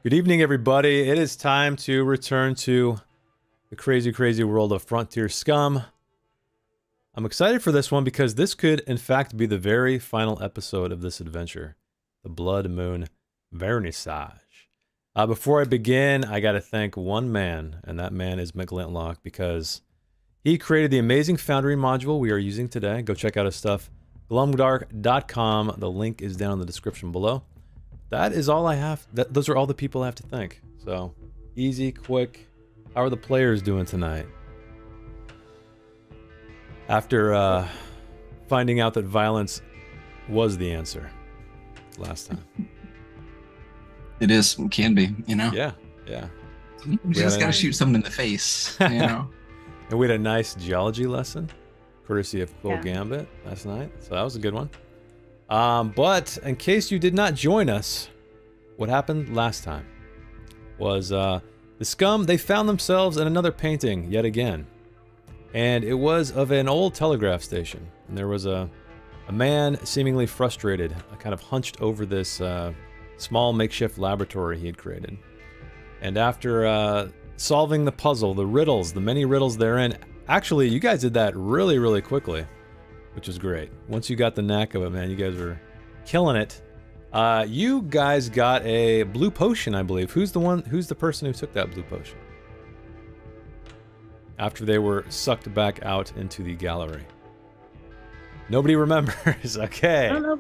Good evening, everybody. It is time to return to the crazy, crazy world of Frontier Scum. I'm excited for this one because this could, in fact, be the very final episode of this adventure, the Blood Moon Vernissage. Before I begin, I got to thank one man, and that man is McGlintlock, because he created the amazing Foundry module we are using today. Go check out his stuff, glumdark.com. The link is down in the description below. That is all I have. Those are all the people I have to thank. So, easy, quick. How are the players doing tonight? After finding out that violence was the answer last time. It is, can be, you know? Yeah, yeah. You just gotta shoot someone in the face, you know? And we had a nice geology lesson, courtesy of Quill Gambit last night. So that was a good one. But in case you did not join us, what happened last time was the Scum, they found themselves in another painting yet again. And it was of an old telegraph station. And there was a man seemingly frustrated, kind of hunched over this small makeshift laboratory he had created. And after solving the puzzle, the riddles, the many riddles therein, actually, you guys did that really, really quickly, which was great. Once you got the knack of it, man, you guys were killing it. You guys got a blue potion, I believe. Who's the person who took that blue potion? After they were sucked back out into the gallery. Nobody remembers. Okay. I don't know.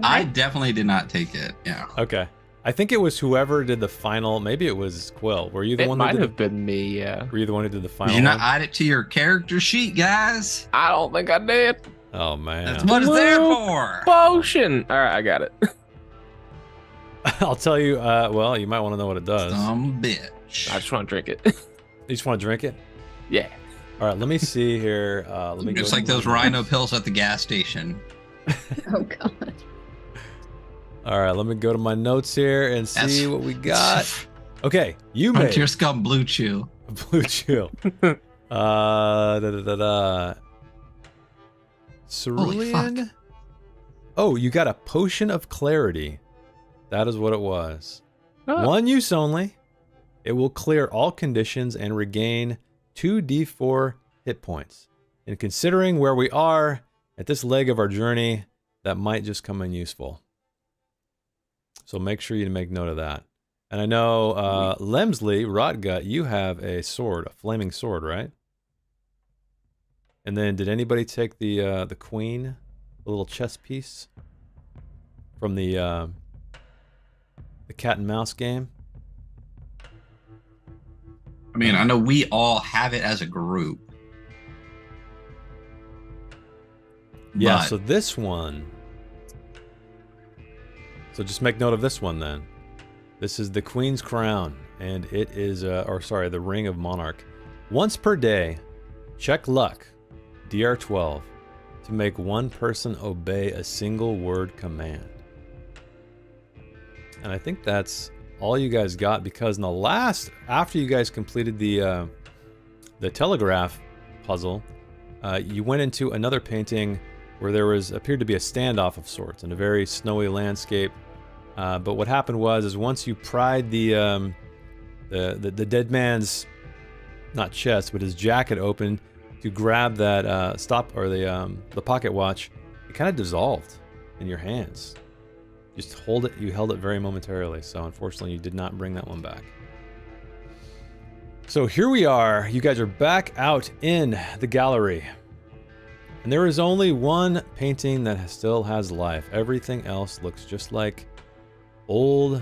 I definitely did not take it. Yeah. Okay. I think it was whoever did the final. Maybe it was Quill. Were you the one? It might have been me. Yeah. Were you the one who did the final? Did you not one? add it to your character sheet, guys? I don't think I did. Oh man. That's what it's there for. Potion. All right, I got it. I'll tell you. Well, you might want to know what it does. Some bitch. I just want to drink it. You just want to drink it? Yeah. All right. Let me see here. Let me. It's like those rhino pills at the gas station. Oh god. All right. Let me go to my notes here and see what we got. Okay. You made Frontier Scum Blue Chew. Blue Chill. Cerulean. Oh, you got a potion of clarity. That is what it was. Oh. One use only. It will clear all conditions and regain 2d4 hit points. And considering where we are at this leg of our journey, that might just come in useful. So make sure you make note of that. And I know, Lemsley, Rotgut, you have a sword, a flaming sword, right? And then did anybody take the queen, the little chess piece from the cat and mouse game? I mean, I know we all have it as a group. Yeah, but so this one. So just make note of this one then. This is the Queen's Crown, and it is, the Ring of Monarch. Once per day, check luck, DR12, to make one person obey a single word command. And I think that's all you guys got, because in the last, after you guys completed the telegraph puzzle, you went into another painting where there appeared to be a standoff of sorts in a very snowy landscape. But what happened was once you pried the dead man's, not chest, but his jacket open to grab that the pocket watch, it kind of dissolved in your hands. Just hold it. You held it very momentarily. So unfortunately, you did not bring that one back. So here we are. You guys are back out in the gallery. And there is only one painting that still has life. Everything else looks just like old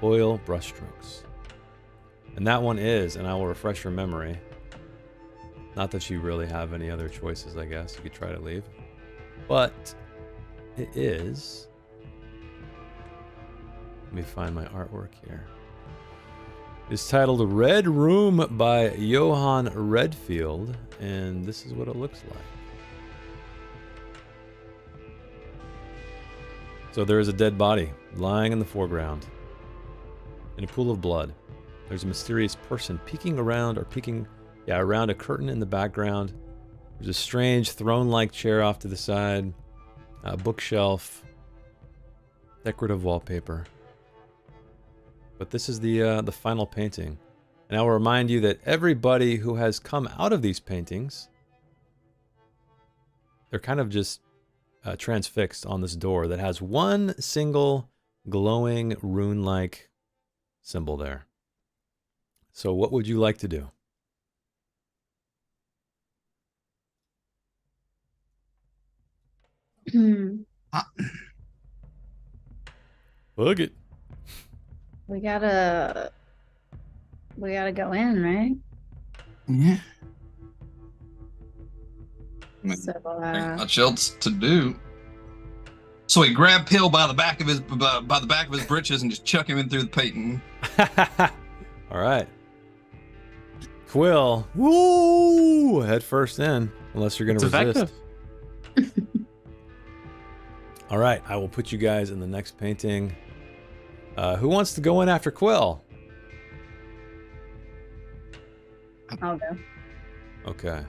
oil brushstrokes. And that one is, and I will refresh your memory. Not that you really have any other choices, I guess. You could try to leave. But it is... Let me find my artwork here. It's titled Red Room by Johan Redfield, and this is what it looks like. So there is a dead body lying in the foreground in a pool of blood. There's a mysterious person peeking around, around a curtain in the background. There's a strange throne-like chair off to the side, a bookshelf, decorative wallpaper. But this is the final painting. And I will remind you that everybody who has come out of these paintings, they're kind of just transfixed on this door that has one single glowing rune-like symbol there. So what would you like to do? Bug it. We gotta go in, right? Yeah. So, Ain't much else to do. So he grabbed Pill by the back of his britches and just chuck him in through the painting. All right. Quill. Woo! Head first in, unless you're going to It's resist. effective. All right. I will put you guys in the next painting. Who wants to go in after Quill? I'll go. Okay.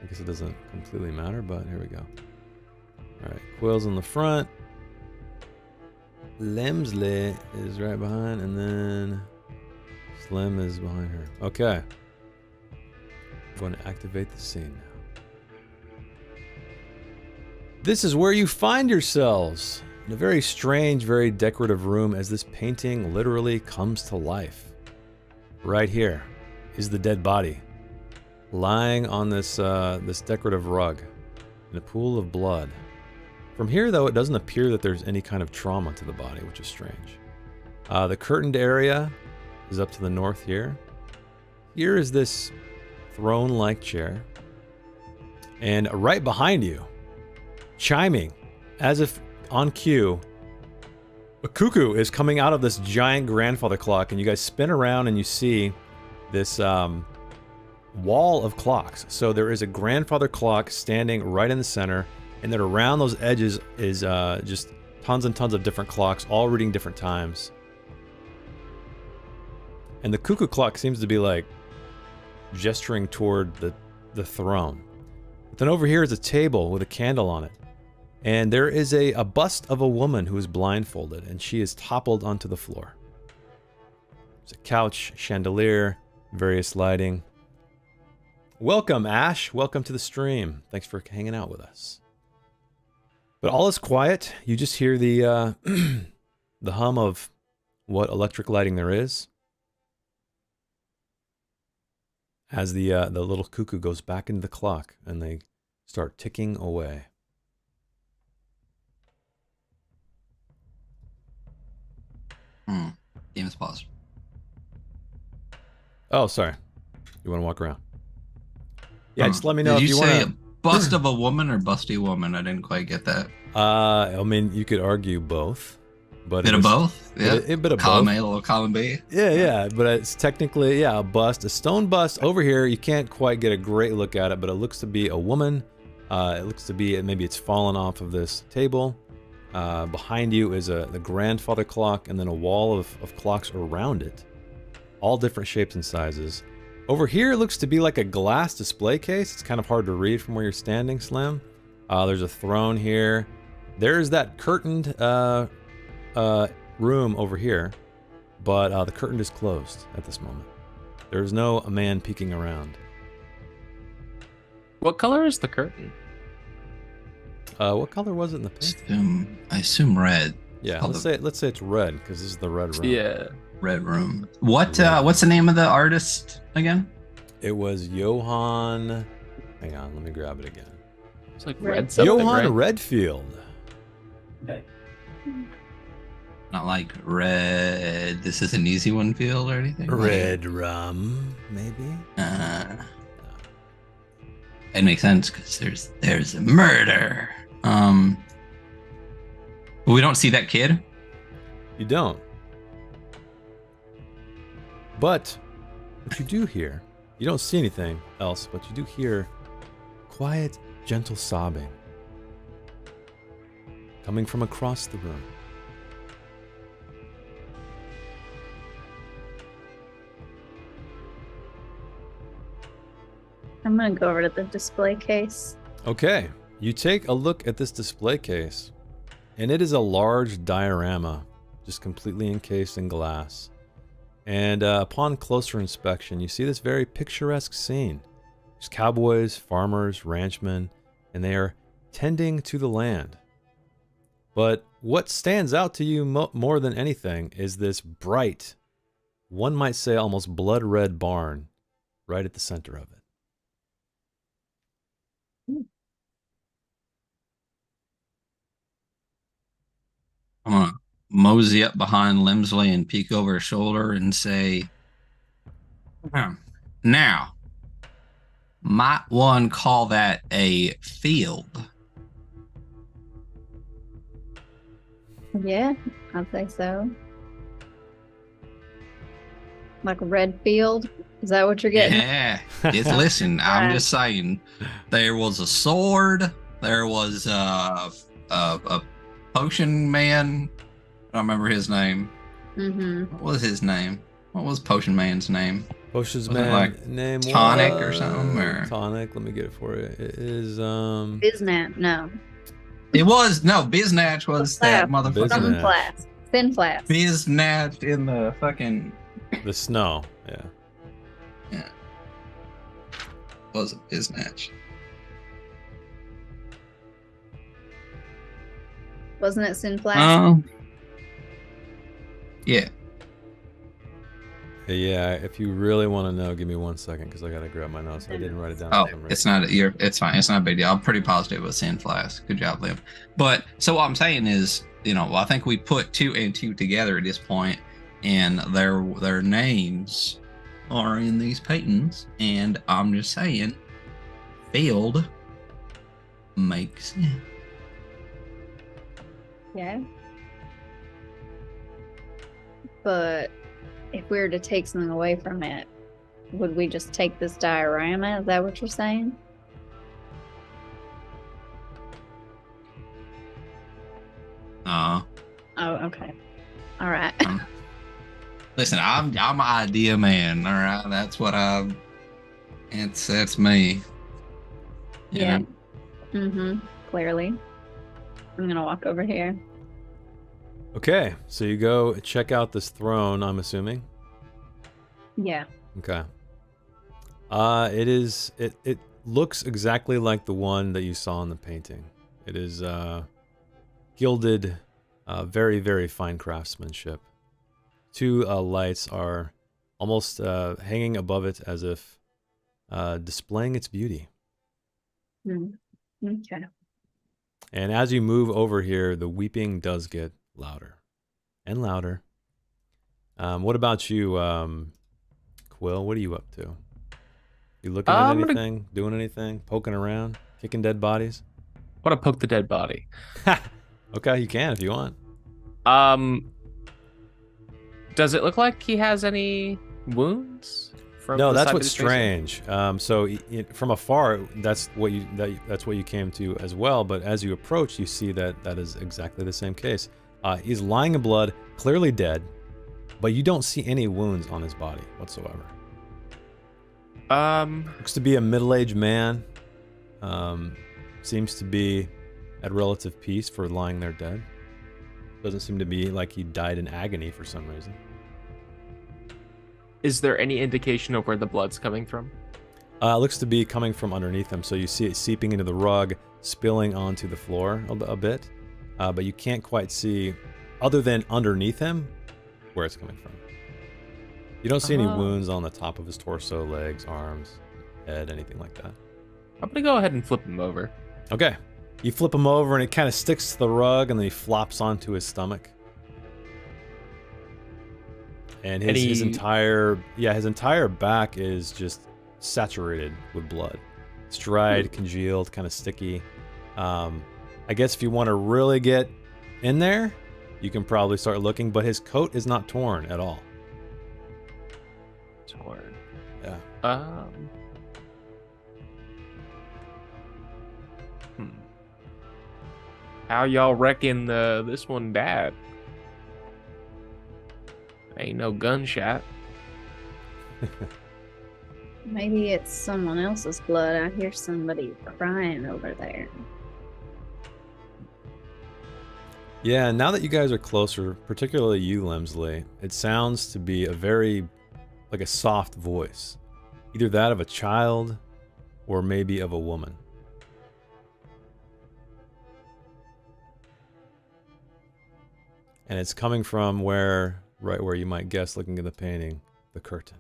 I guess it doesn't completely matter, but here we go. All right. Quill's in the front. Lemsley is right behind, and then Slim is behind her. Okay. I'm going to activate the scene now. This is where you find yourselves. In a very strange, very decorative room as this painting literally comes to life. Right here is the dead body, lying on this this decorative rug in a pool of blood. From here, though, it doesn't appear that there's any kind of trauma to the body, which is strange. The curtained area is up to the north here. Here is this throne-like chair. And right behind you, chiming, as if on cue, a cuckoo is coming out of this giant grandfather clock, and you guys spin around and you see this wall of clocks. So there is a grandfather clock standing right in the center, and then around those edges is just tons and tons of different clocks, all reading different times. And the cuckoo clock seems to be like gesturing toward the throne. But then over here is a table with a candle on it. And there is a bust of a woman who is blindfolded, and she is toppled onto the floor. There's a couch, chandelier, various lighting. Welcome, Ash. Welcome to the stream. Thanks for hanging out with us. But all is quiet. You just hear the the hum of what electric lighting there is as the little cuckoo goes back into the clock, and they start ticking away. Game is paused. Oh, sorry. You want to walk around? Yeah, just let me know Did if you say want a bust of a woman or busty woman? I didn't quite get that. I mean, you could argue both, but Bit of both? Yeah, a bit of column both. A, a little column B. Yeah, but it's technically, a bust, a stone bust. Over here, you can't quite get a great look at it, but it looks to be a woman. It looks to be, maybe it's fallen off of this table. Behind you is the grandfather clock, and then a wall of clocks around it. All different shapes and sizes. Over here, it looks to be like a glass display case. It's kind of hard to read from where you're standing, Slim. There's a throne here. There's that curtained room over here, but the curtain is closed at this moment. There's no man peeking around. What color is the curtain? What color was it in the painting? I assume red. Yeah, let's say it's red because this is the red room. Yeah. Red room. What's the name of the artist again? It was Johann. Hang on, let me grab it again. It's like Red. red something, Johann right? Redfield. Not like red. This is an easy one field or anything. Red rum, maybe. It makes sense because there's a murder. But we don't see that kid. You don't. But what you do hear, you don't see anything else, but you do hear quiet, gentle sobbing coming from across the room. I'm gonna go over to the display case. Okay, you take a look at this display case, and it is a large diorama just completely encased in glass. And upon closer inspection, you see this very picturesque scene. There's cowboys, farmers, ranchmen, and they are tending to the land. But what stands out to you more than anything is this bright, one might say almost blood red barn right at the center of it. I'm gonna mosey up behind Lemsley and peek over his shoulder and say, now, might one call that a field? Yeah, I'd say so. Like a red field? Is that what you're getting? Yeah. Just listen, I'm Right. just saying, there was a sword, there was a potion man. I don't remember his name. Mm-hmm. What was his name? What was Potion Man's name? Potions Was it man like name Tonic was... or something, or- Tonic, let me get it for you. It is Biznat, no. It was no Biznatch was that Flask. motherfucker. Something Biznatch. flask. Thin flask. Biznatch in the fucking the snow. Yeah. was it Biznatch? Wasn't it Sin Flask? Yeah. Yeah, if you really want to know, give me 1 second because I gotta grab my notes. I didn't write it down. Oh, for some it's reason. not. It's fine. It's not a big deal. I'm pretty positive it was Sand Flask. Good job, Liam. But so what I'm saying is, I think we put 2 and 2 together at this point, and their names are in these paintings, and I'm just saying, field makes sense. Yeah. But if we were to take something away from it, would we just take this diorama? Is that what you're saying? Uh, Oh, okay. All right. listen, I'm an idea man. All right, that's what I'm. That's me. You Yeah. know? Mm-hmm. Clearly. I'm gonna walk over here. Okay, so you go check out this throne, I'm assuming. Yeah. Okay. It looks exactly like the one that you saw in the painting. It is gilded, very, very fine craftsmanship. 2 lights are almost hanging above it as if displaying its beauty. Mm. Okay. And as you move over here, the weeping does get louder and louder. What about you, Quill? What are you up to? You looking at I'm gonna- anything? Doing anything? Poking around? Kicking dead bodies? I want to poke the dead body. Okay, you can if you want. Does it look like he has any wounds? From No, the that's side what's of his face? strange. So from afar, that's what you came to as well. But as you approach, you see that is exactly the same case. He's lying in blood, clearly dead, but you don't see any wounds on his body whatsoever. Looks to be a middle-aged man. Seems to be at relative peace for lying there dead. Doesn't seem to be like he died in agony for some reason. Is there any indication of where the blood's coming from? It looks to be coming from underneath him, so you see it seeping into the rug, spilling onto the floor a bit, but you can't quite see, other than underneath him, where it's coming from. You don't see any wounds on the top of his torso, legs, arms, head, anything like that. I'm gonna go ahead and flip him over. Okay. You flip him over and it kind of sticks to the rug and then he flops onto his stomach. And his entire back is just saturated with blood. It's dried, congealed, kind of sticky. I guess if you want to really get in there, you can probably start looking, but his coat is not torn at all. Torn. Yeah. How y'all reckon this one died? Ain't no gunshot. Maybe it's someone else's blood. I hear somebody crying over there. Yeah, now that you guys are closer, particularly you, Lemsley, it sounds to be a very, like a soft voice. Either that of a child or maybe of a woman. And it's coming from where, right where you might guess looking at the painting, the curtain.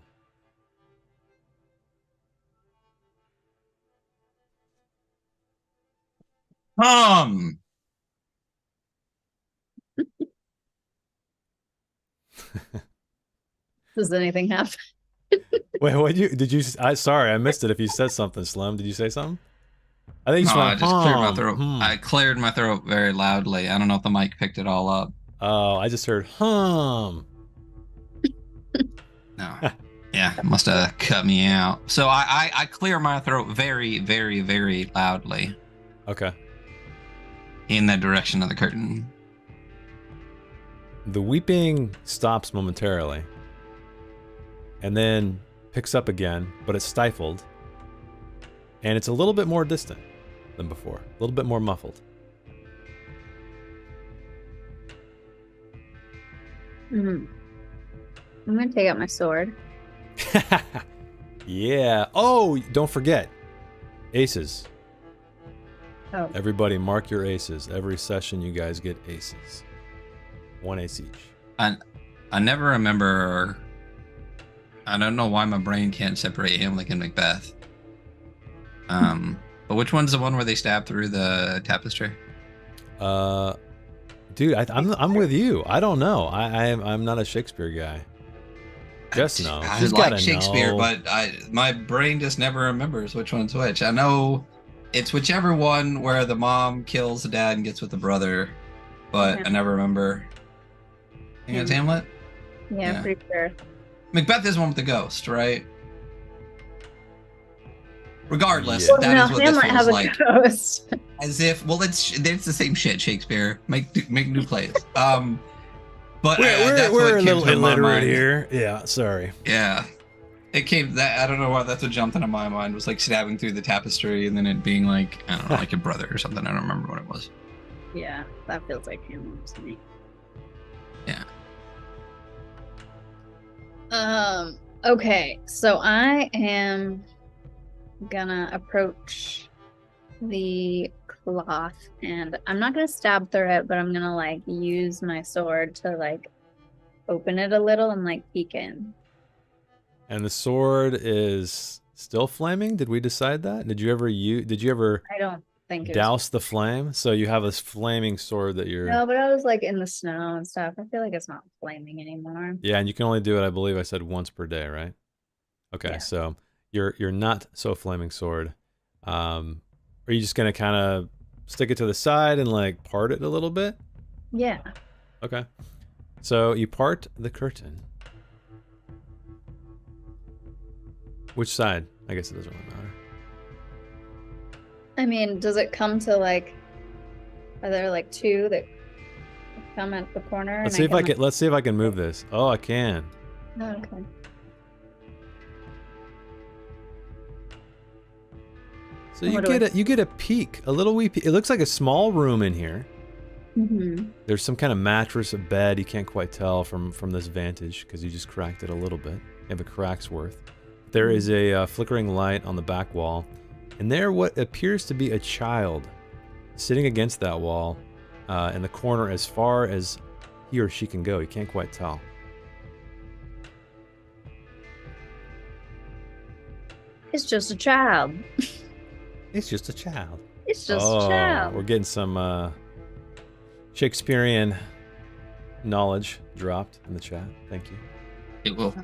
Does anything happen? Wait, what did you, sorry, I missed it if you said something, Slim. Did you say something? I think you just No, I went, just cleared my throat. hmm. I cleared my throat very loudly. I don't know if the mic picked it all up. Oh, I just heard hum. No. Yeah, must have cut me out. So I clear my throat very, very, very loudly Okay. in the direction of the curtain. The weeping stops momentarily and then picks up again, but it's stifled. And it's a little bit more distant than before, a little bit more muffled. I'm gonna take out my sword. Yeah. Oh, don't forget. Aces. Oh. Everybody mark your aces. Every session you guys get aces. 1 ace each. I never remember. I don't know why my brain can't separate Hamlet and Macbeth. But which one's the one where they stab through the tapestry? Dude, I'm with you. I don't know. I'm not a Shakespeare guy. Just know. I She's like gotta Shakespeare, know. but my brain just never remembers which one's which. I know it's whichever one where the mom kills the dad and gets with the brother, but Yeah. I never remember. I think it's Hamlet. Yeah, Yeah. pretty sure. Macbeth is one with the ghost, right? Regardless, Yeah. that is what Hamlet this has feels a like. ghost. As if, well, it's the same shit. Shakespeare, make new plays. But We're that's a what came little to my illiterate mind. here. Yeah, sorry. Yeah, it came that I don't know why that's what jumped into my mind was like stabbing through the tapestry and then it being like I don't know, like your brother or something. I don't remember what it was. Yeah, that feels like Hamlet to me. Yeah. Okay, so I am gonna approach the cloth and I'm not gonna stab through it, but I'm gonna like use my sword to like open it a little and like peek in. And the sword is still flaming? Did we decide that? Did you ever I don't think it douse the flame? So you have this flaming sword that you're... No, but I was like in the snow and stuff. I feel like it's not flaming anymore. Yeah, and you can only do it, I believe I said once per day, right? Okay, Yeah. so you're not so flaming sword. Are you just gonna kind of stick it to the side and like part it a little bit? Yeah. Okay. So you part the curtain. Which side? I guess it doesn't really matter. I mean, does it come to like, are there like two that come at the corner? Let's see if I can move this. Oh, I can. Oh, okay. So you get a peek, a little wee peek. It looks like a small room in here. Mm-hmm. There's some kind of mattress, a bed. You can't quite tell from this vantage because you just cracked it a little bit. You have a crack's worth. There is a flickering light on the back wall, and there what appears to be a child sitting against that wall in the corner as far as he or she can go. You can't quite tell. It's just a child. It's just a child. It's just a child. We're getting some Shakespearean knowledge dropped in the chat. Thank you. It will.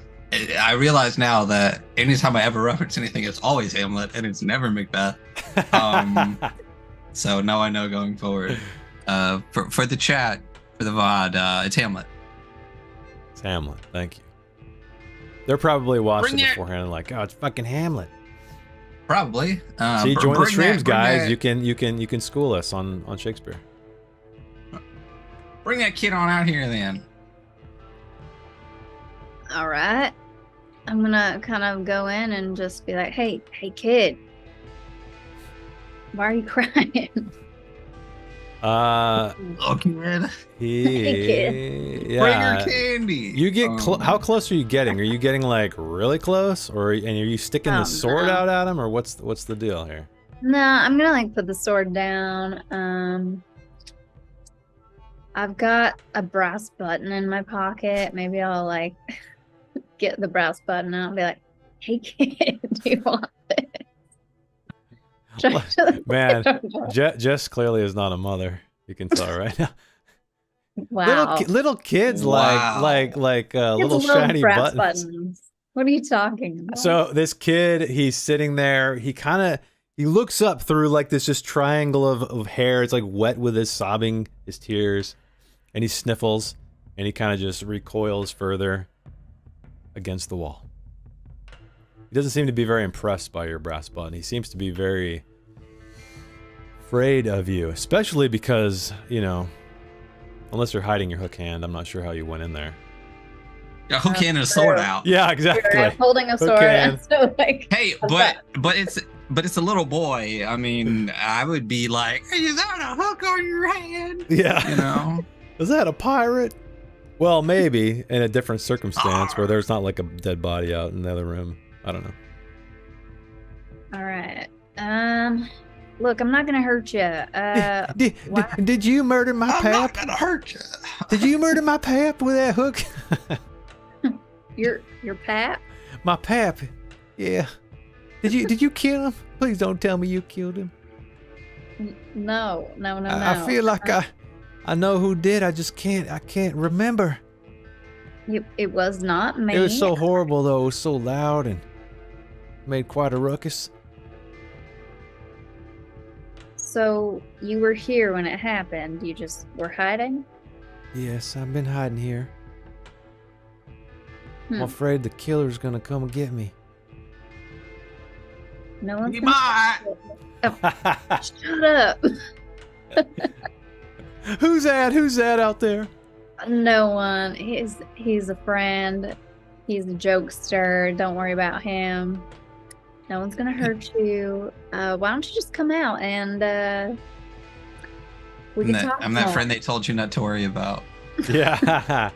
I realize now that anytime I ever reference anything, it's always Hamlet and it's never Macbeth. So now I know going forward. For the chat, for the VOD, it's Hamlet. It's Hamlet. Thank you. They're probably watching Bring it. beforehand and like, oh, it's fucking Hamlet. Probably. See, join the bring streams, that- bring guys. that- You can school us on Shakespeare. Bring that kid on out here then. All right. I'm gonna kind of go in and just be like, hey kid. Why are you crying? Little kid. He, Bring her yeah. candy. You get how close are you getting? Are you getting like really close, or and are you sticking the sword out at him, or what's the deal here? No, I'm gonna like put the sword down. I've got a brass button in my pocket. Maybe I'll like get the brass button out and be like, "Hey kid, do you want this?" Man, Jess clearly is not a mother. You can tell right now. Wow. Little kids Wow. like little shiny brass buttons. What are you talking about? So this kid, he's sitting there. He looks up through like this just triangle of hair. It's like wet with his sobbing, his tears, and he sniffles, and he kind of just recoils further against the wall. He doesn't seem to be very impressed by your brass button. He seems to be very afraid of you, especially because, you know, unless you're hiding your hook hand, I'm not sure how you went in there. Yeah, hook hand and a sword out. Yeah, exactly. I'm holding a sword. And so like, Hey, but it's a little boy. I mean, I would be like, hey, is that a hook on your hand? Yeah. You know? Is that a pirate? Well, maybe in a different circumstance where there's not like a dead body out in the other room. I don't know. All right. Look, I'm not gonna hurt you. Did you murder my I'm not pap? gonna hurt you. Did you murder my pap with that hook? Your pap? My pap. Yeah. Did you kill him? Please don't tell me you killed him. No. I feel like I know who did. I can't remember. It was not me. It was so horrible though. It was so loud and made quite a ruckus. So you were here when it happened. You just were hiding? Yes, I've been hiding here. I'm Hmm. afraid the killer's gonna come and get me. No one's He gonna might. shut up. Who's that out there? No one. He's a friend. He's a jokester. Don't worry about him. No one's gonna hurt you. Why don't you just come out and we can talk I'm that more. friend they told you not to worry about. Yeah.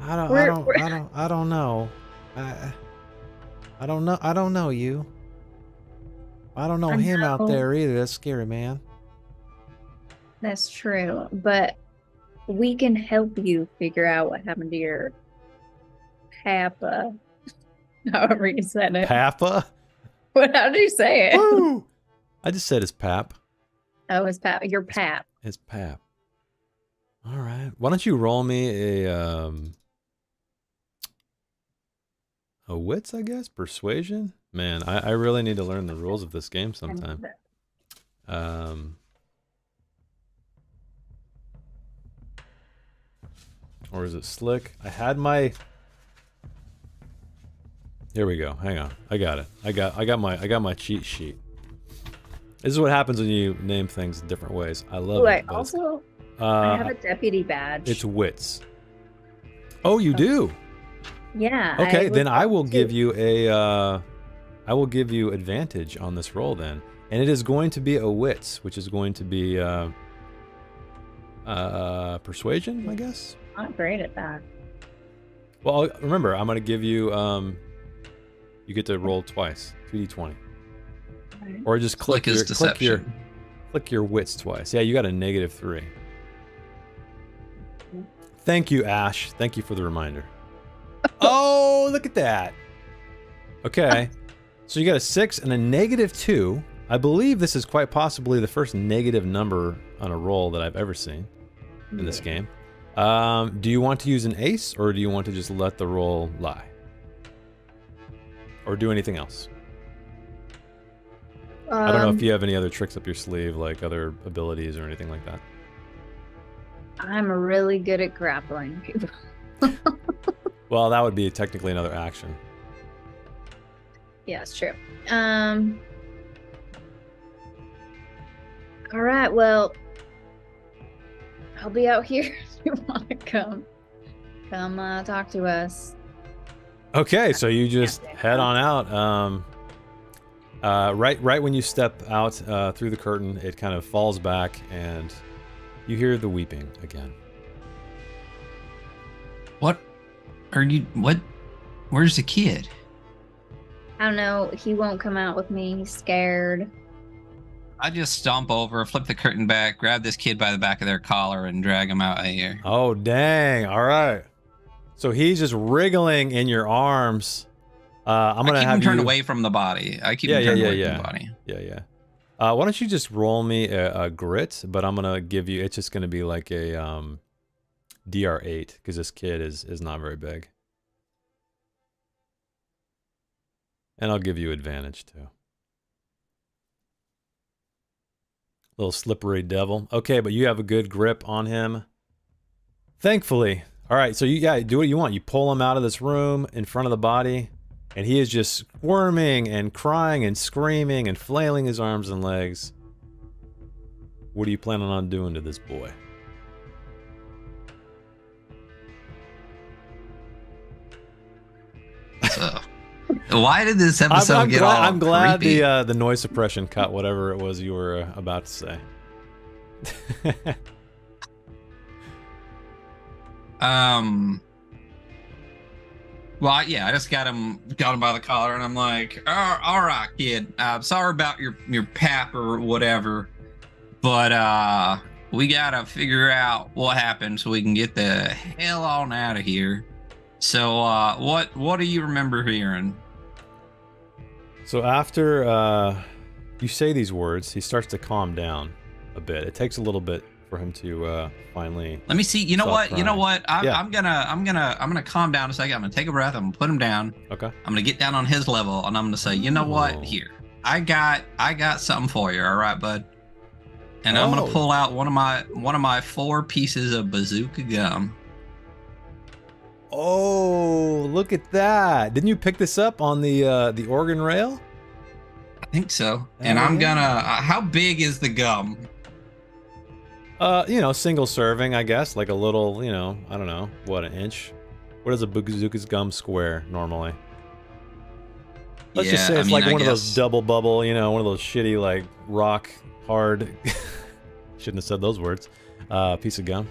I don't know. I don't know you. I don't know him out there either. That's scary, man. That's true, but we can help you figure out what happened to your papa. However you said it. Papa? How did you say it? Woo! I just said his pap. Oh, his pap. Your pap. His pap. All right. Why don't you roll me a wits, I guess? Persuasion? Man, I really need to learn the rules of this game sometime. Or is it slick? I had my... Here we go. Hang on. I got it. I got my cheat sheet. This is what happens when you name things different ways. I love it. But Also, I have a deputy badge. it's wits. Oh, you do? Yeah. Okay, then I will give you a I will give you advantage on this roll then. And it is going to be a wits, which is going to be persuasion, I guess. Not great at that. Well, remember, I'm going to give you you get to roll twice, 2d20. Right. Or just click Click his click your wits twice. Yeah, you got a -3. Thank you, Ash. Thank you for the reminder. Oh, look at that. Okay. So you got a 6 and a -2. I believe this is quite possibly the first negative number on a roll that I've ever seen in this game. Do you want to use an ace, or do you want to just let the roll lie? Or do anything else? I don't know if you have any other tricks up your sleeve, like other abilities or anything like that. I'm really good at grappling people. Well, that would be technically another action. Yeah, it's true. All right, well, I'll be out here if you want to come talk to us. Okay, so you just head on out. Right when you step out through the curtain, it kind of falls back, and you hear the weeping again. What are you? What? Where's the kid? I don't know. He won't come out with me. He's scared. I just stomp over, flip the curtain back, grab this kid by the back of their collar, and drag him out of here. Oh, dang. All right. So he's just wriggling in your arms. I'm going to keep have him turned you... away from the body. I keep him turned away from the body. Yeah. Why don't you just roll me a grit, but I'm going to give you... It's just going to be like a DR8, because this kid is not very big. And I'll give you advantage, too. Little slippery devil. Okay, but you have a good grip on him. Thankfully. All right, so you do what you want. You pull him out of this room in front of the body, and he is just squirming and crying and screaming and flailing his arms and legs. What are you planning on doing to this boy? So, why did this episode I'm glad creepy? the noise suppression cut whatever it was you were about to say. Well, yeah, I just got him by the collar, and I'm like, all right, kid. Sorry about your pap or whatever, but we gotta figure out what happened so we can get the hell on out of here. So, what do you remember hearing? So after you say these words, he starts to calm down a bit. It takes a little bit for him to finally. Let me see. You know what? I'm gonna calm down a second. I'm gonna take a breath. I'm gonna put him down. Okay. I'm gonna get down on his level, and I'm gonna say, you know what? Here, I got something for you. All right, bud. And I'm gonna pull out one of my 4 pieces of bazooka gum. Oh, look at that! Didn't you pick this up on the organ rail? I think so. And I'm gonna. How big is the gum? Single serving, I guess, like a little, I don't know, what, an inch? What is a bazooka's gum square normally? Let's just say it's like one of those double bubble, one of those shitty, like, rock hard, shouldn't have said those words, piece of gum.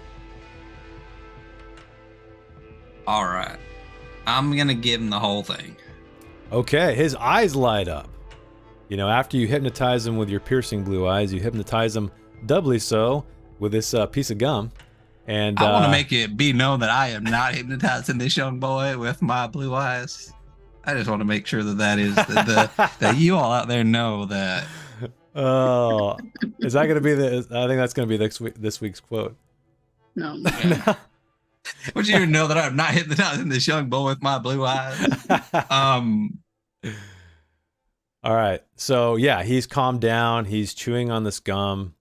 All right. I'm going to give him the whole thing. Okay, his eyes light up. After you hypnotize him with your piercing blue eyes, you hypnotize him doubly so with this piece of gum. And I want to make it be known that I am not hypnotizing this young boy with my blue eyes. I just want to make sure that is that you all out there know that. Oh, is that going to be I think that's going to be this week's quote. No. Would you know that I'm not hypnotizing this young boy with my blue eyes? All right. So yeah, he's calmed down. He's chewing on this gum.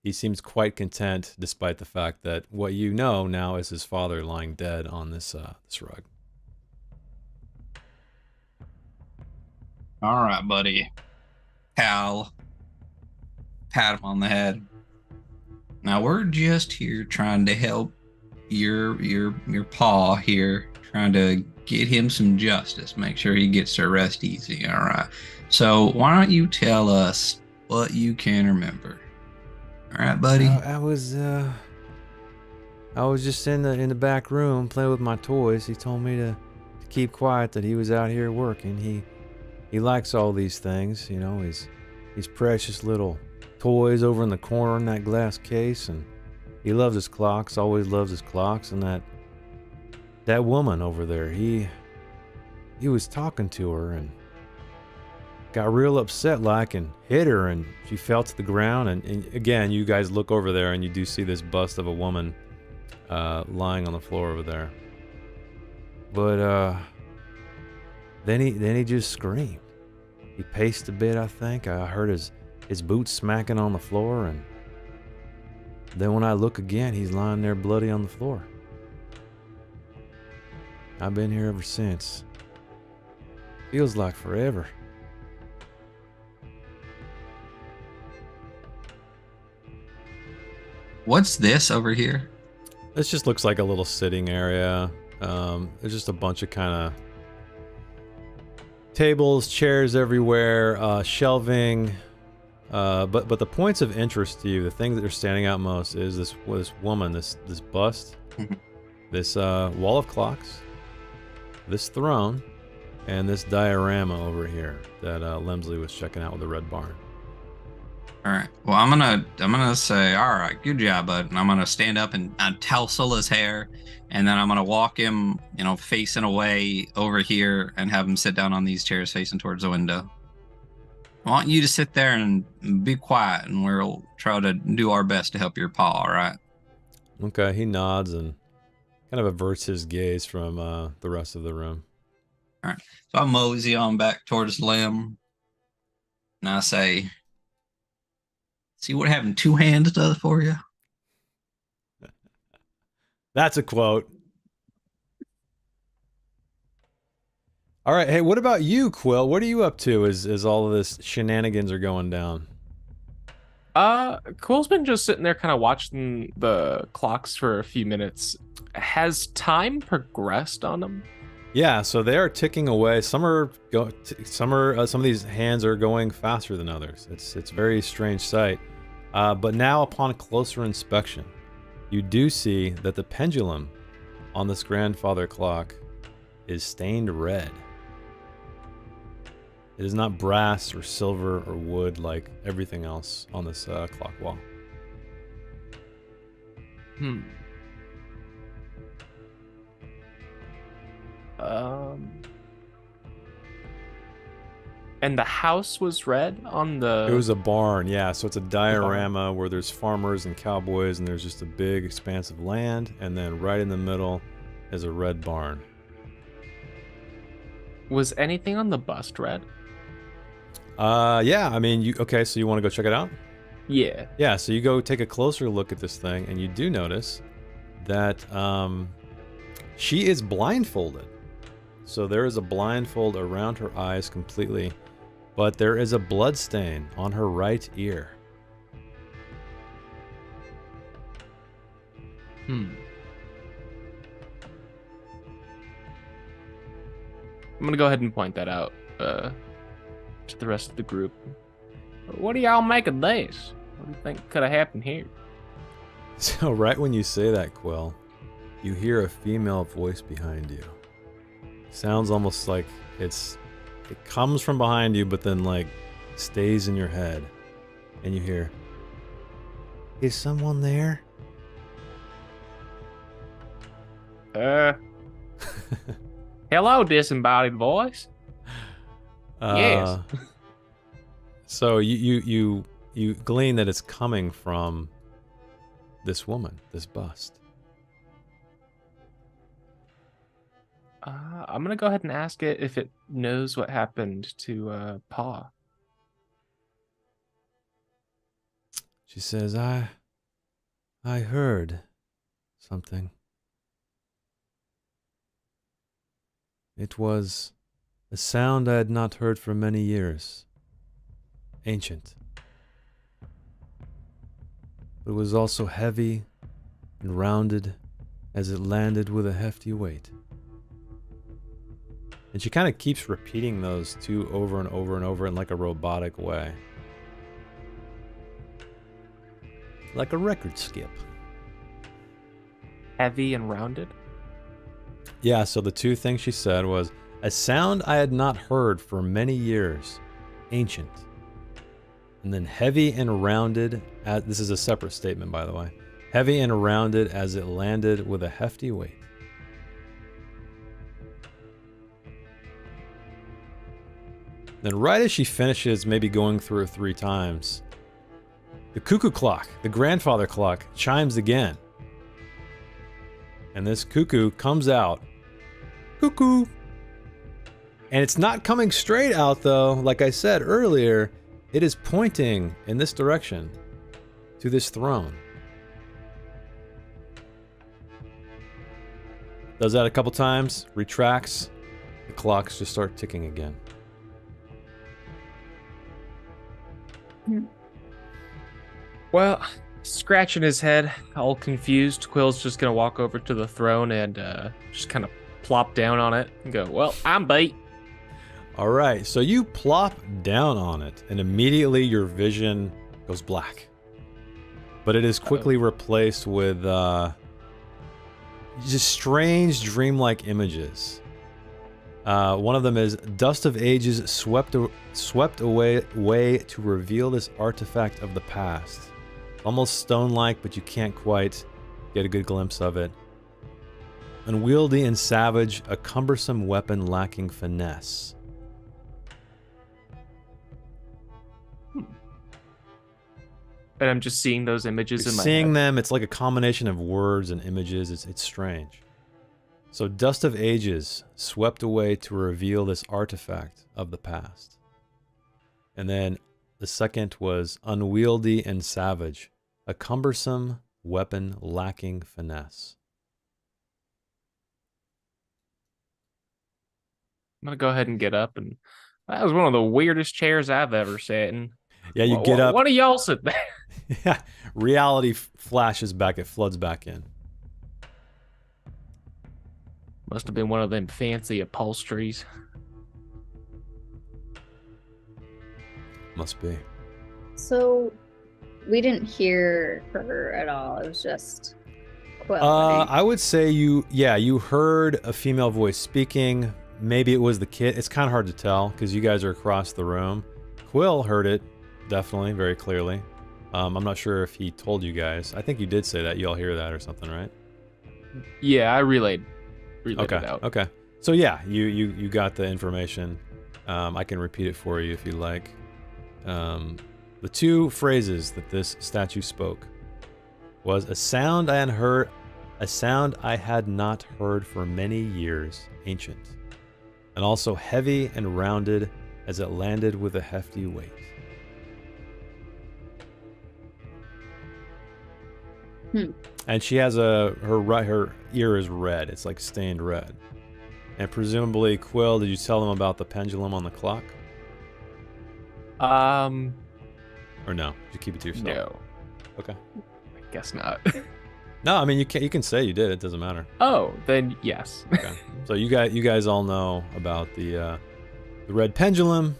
He seems quite content, despite the fact that what you know now is his father lying dead on this rug. All right, buddy. Pal. Pat him on the head. Now we're just here trying to help your paw here, trying to get him some justice, make sure he gets to rest easy. All right. So why don't you tell us what you can remember? All right, buddy. I was just in the back room playing with my toys. He told me to keep quiet, that he was out here working. He likes all these things, his precious little toys over in the corner in that glass case, and he loves his clocks, always loves his clocks. And that woman over there, he was talking to her and got real upset like and hit her, and she fell to the ground. And again, you guys look over there and you do see this bust of a woman lying on the floor over there. But then he just screamed. He paced a bit, I think. I heard his boots smacking on the floor, and then when I look again, he's lying there bloody on the floor. I've been here ever since. Feels like forever. What's this over here? This just looks like a little sitting area. There's just a bunch of kind of tables, chairs everywhere, shelving. But the points of interest to you, the things that are standing out most, is this woman, this bust, this wall of clocks, this throne, and this diorama over here that Lemsley was checking out with the red barn. All right. Well, I'm gonna say, all right, good job, bud. And I'm gonna stand up and tousle his hair, and then I'm gonna walk him, facing away over here, and have him sit down on these chairs facing towards the window. I want you to sit there and be quiet, and we'll try to do our best to help your paw. All right. Okay. He nods and kind of averts his gaze from the rest of the room. All right. So I mosey on back towards Lem, and I say, "See what having two hands does for you?" That's a quote. All right. Hey, what about you, Quill? What are you up to as all of this shenanigans are going down? Quill's been just sitting there kind of watching the clocks for a few minutes. Has time progressed on them? Yeah, so they are ticking away. Some of these hands are going faster than others. It's a very strange sight. But now, upon closer inspection, you do see that the pendulum on this grandfather clock is stained red. It is not brass or silver or wood like everything else on this clock wall. And the house was red on the... It was a barn, yeah. So it's a diorama where there's farmers and cowboys, and there's just a big expanse of land, and then right in the middle is a red barn. Was anything on the bust red? Yeah. I mean, okay, so you want to go check it out? Yeah. Yeah, so you go take a closer look at this thing, and you do notice that she is blindfolded. So there is a blindfold around her eyes completely, but there is a blood stain on her right ear. I'm gonna go ahead and point that out to the rest of the group. What do y'all make of this? What do you think could have happened here? So right when you say that, Quill, you hear a female voice behind you. Sounds almost like it comes from behind you, but then like stays in your head. And you hear, "Is someone there?" Hello, disembodied voice. Yes. So you glean that it's coming from this woman, this bust. I'm gonna go ahead and ask it if it knows what happened to Pa. She says, I heard something. It was a sound I had not heard for many years. Ancient. But it was also heavy and rounded as it landed with a hefty weight. And she kind of keeps repeating those two over and over and over in like a robotic way. Like a record skip. Heavy and rounded? Yeah, so the two things she said was, a sound I had not heard for many years. Ancient. And then heavy and rounded, this is a separate statement by the way. Heavy and rounded as it landed with a hefty weight. Then right as she finishes maybe going through it 3 times, the cuckoo clock, the grandfather clock, chimes again. And this cuckoo comes out. Cuckoo! And it's not coming straight out though, like I said earlier, it is pointing in this direction to this throne. Does that a couple times, retracts, the clocks just start ticking again. Well, scratching his head, all confused, Quill's just gonna walk over to the throne and just kind of plop down on it and go, "Well, I'm beat." All right, so you plop down on it, and immediately your vision goes black. But it is quickly replaced with just strange, dreamlike images. One of them is dust of ages swept away to reveal this artifact of the past. Almost stone-like, but you can't quite get a good glimpse of it. Unwieldy and savage, a cumbersome weapon lacking finesse. And I'm just seeing those images You're in my seeing head. them, it's like a combination of words and images. It's strange. So, dust of ages swept away to reveal this artifact of the past. And then the second was unwieldy and savage, a cumbersome weapon lacking finesse. I'm gonna go ahead and get up, and that was one of the weirdest chairs I've ever sat in. Yeah, you get up. What do y'all sit there? Yeah, reality flashes back. It floods back in. Must have been one of them fancy upholsteries. Must be. So we didn't hear her at all. It was just Quill. Right? I would say you heard a female voice speaking. Maybe it was the kid. It's kind of hard to tell because you guys are across the room. Quill heard it, definitely, very clearly. I'm not sure if he told you guys. I think you did say that. You all hear that or something, right? Yeah, I relayed it out. Okay. So yeah, you got the information. I can repeat it for you if you like. The two phrases that this statue spoke was a sound I had not heard for many years, ancient, and also heavy and rounded as it landed with a hefty weight. And she has her ear is red. It's like stained red. And presumably, Quill, did you tell them about the pendulum on the clock? Or no? Did you keep it to yourself? No. Okay. I guess not. No, I mean you can say you did. It doesn't matter. Oh, then yes. Okay. So you guys all know about the red pendulum,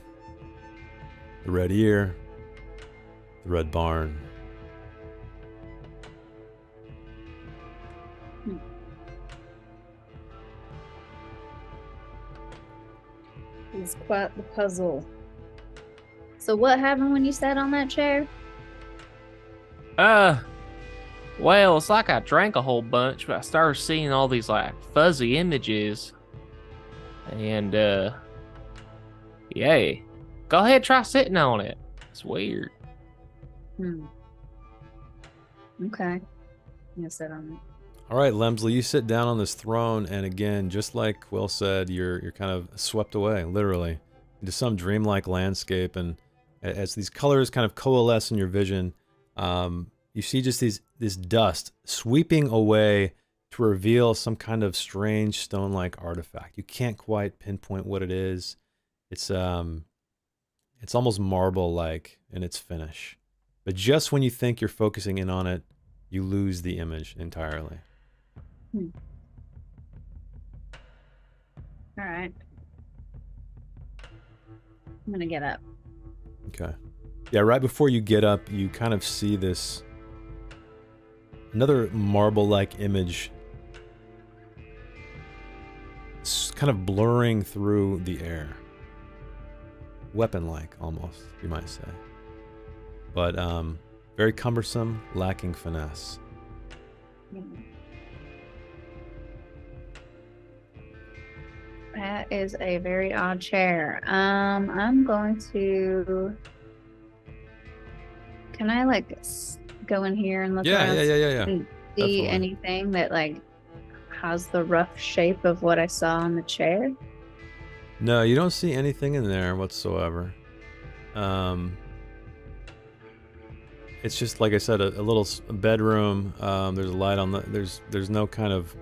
the red ear, the red barn. It's quite the puzzle. So what happened when you sat on that chair? Well, it's like I drank a whole bunch, but I started seeing all these like fuzzy images. And yeah. Go ahead, try sitting on it. It's weird. Okay. I'm gonna sit on it. All right, Lemsley, you sit down on this throne, and again, just like Quill said, you're kind of swept away, literally, into some dreamlike landscape. And as these colors kind of coalesce in your vision, you see just this dust sweeping away to reveal some kind of strange stone-like artifact. You can't quite pinpoint what it is. It's almost marble-like in its finish. But just when you think you're focusing in on it, you lose the image entirely. All right. I'm gonna get up. Okay. Yeah, right before you get up, you kind of see another marble-like image. It's kind of blurring through the air. Weapon-like, almost, you might say. But very cumbersome, lacking finesse. That is a very odd chair. I'm going to. Can I like go in here and look around? Yeah. And see Definitely. anything that like has the rough shape of what I saw on the chair? No, you don't see anything in there whatsoever. It's just like I said, a little bedroom. There's a light on the. There's no kind of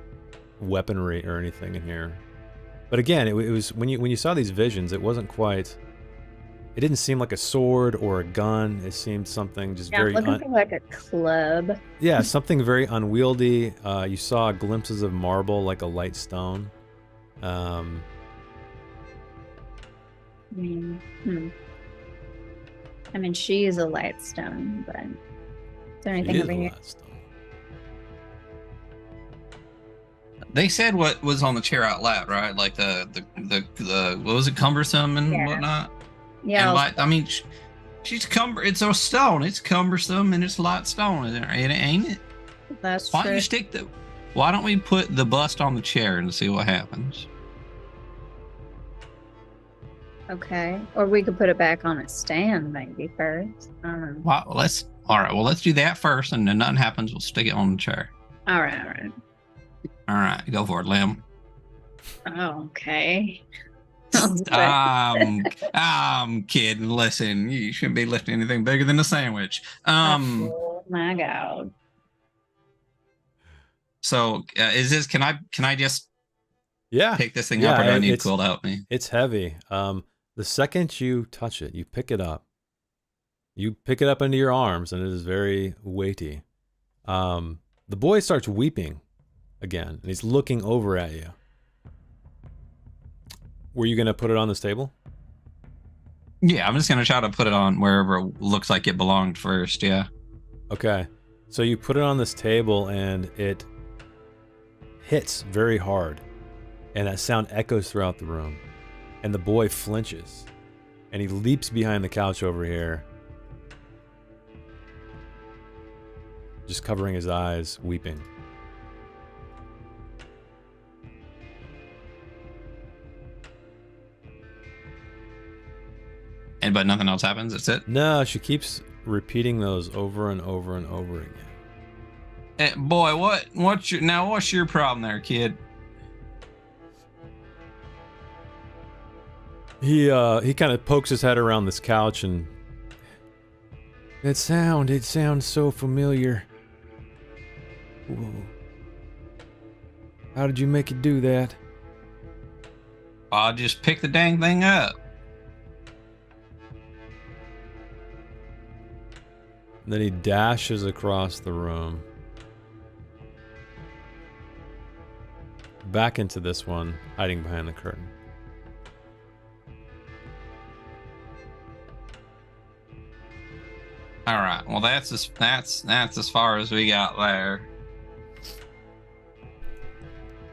weaponry or anything in here. But again, it was when you saw these visions, it wasn't quite. It didn't seem like a sword or a gun. It seemed something just Yeah, very. I'm looking for like a club. Yeah, something very unwieldy. You saw glimpses of marble, like a light stone. I mean, I mean, she is a light stone, but is there She anything is over here? last. They said what was on the chair out loud, right? Like the what was it, cumbersome and Yeah. whatnot. Yeah, And I'll- like, I mean, she's it's a stone. It's cumbersome and it's light stone, ain't it? that's Why don't true. you stick the? Why don't we put the bust on the chair and see what happens? Okay, or we could put it back on its stand maybe first. I don't know. Well, all right. Well, let's do that first, and then nothing happens. We'll stick it on the chair. All right, all right. All right, go for it, Lim. Oh, okay. I'm kidding. Listen, you shouldn't be lifting anything bigger than a sandwich. Oh my god. So is this? Can I just Yeah. pick this thing up, or do I need Quill to help me? It's heavy. The second you touch it, you pick it up. You pick it up into your arms, and it is very weighty. The boy starts weeping again, and he's looking over at you. Were you going to put it on this table? Yeah, I'm just gonna try to put it on wherever it looks like it belonged first. Yeah. Okay. So you put it on this table, and it hits very hard, and that sound echoes throughout the room. And the boy flinches, and he leaps behind the couch over here, just covering his eyes, weeping. But nothing else happens. That's it. No, she keeps repeating those over and over and over again. Hey, boy, what's your problem there, kid? He kind of pokes his head around this couch, and it sounds so familiar. Whoa. How did you make it do that? I'll just pick the dang thing up. And then he dashes across the room, back into this one, hiding behind the curtain. All right. Well, that's as far as we got there.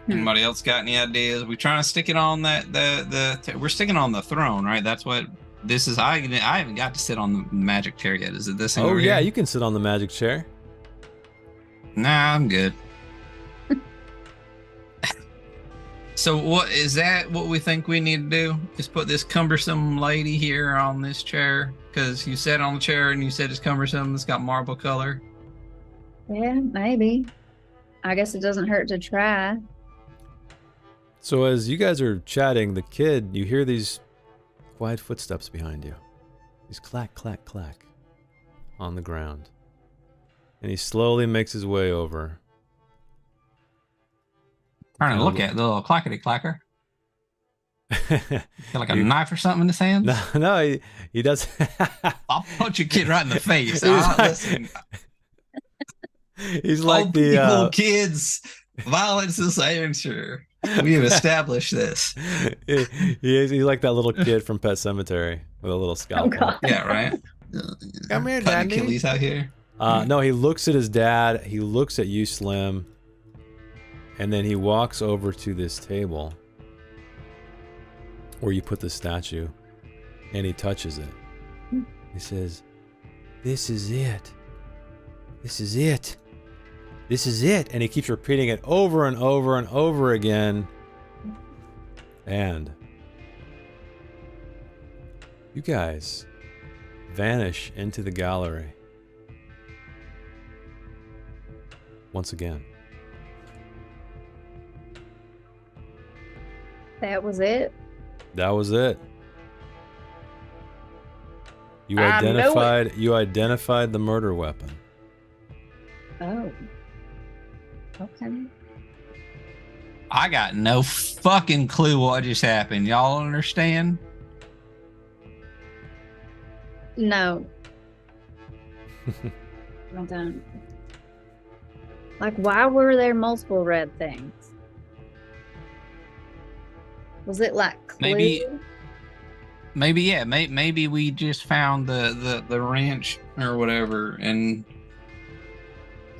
Anybody else got any ideas? We trying to stick it on we're sticking on the throne, right? That's what this is. I haven't got to sit on the magic chair yet. Is it this thing? Oh over yeah, here? you can sit on the magic chair. Nah, I'm good. So what is that? What we think we need to do? Just put this cumbersome lady here on this chair, because you sat on the chair and you said it's cumbersome. It's got marble color. Yeah, maybe. I guess it doesn't hurt to try. So as you guys are chatting, the kid, you hear these quiet footsteps behind you. These clack, clack, clack on the ground. And he slowly makes his way over. Trying to look at the little clackety clacker. Got like a knife or something in his hands. No, he does. I'll punch your kid right in the face. Listen, He's like old the people, kids. Violence is the answer. We have established this. he's like that little kid from Pet Cemetery with a little scalpel. God. Yeah, right. Come here, Cutting Daddy. Achilles out here. No, he looks at his dad. He looks at you, Slim. And then he walks over to this table where you put the statue, and he touches it. He says, "This is it. This is it. This is it." And he keeps repeating it over and over and over again. And you guys vanish into the gallery once again. That was it. That was it. You I knew identified the murder weapon. Oh. Okay. I got no fucking clue what just happened. Y'all understand? No. I don't. Like, why were there multiple red things? Was it like clue? Maybe- maybe yeah, maybe we just found the ranch or whatever, and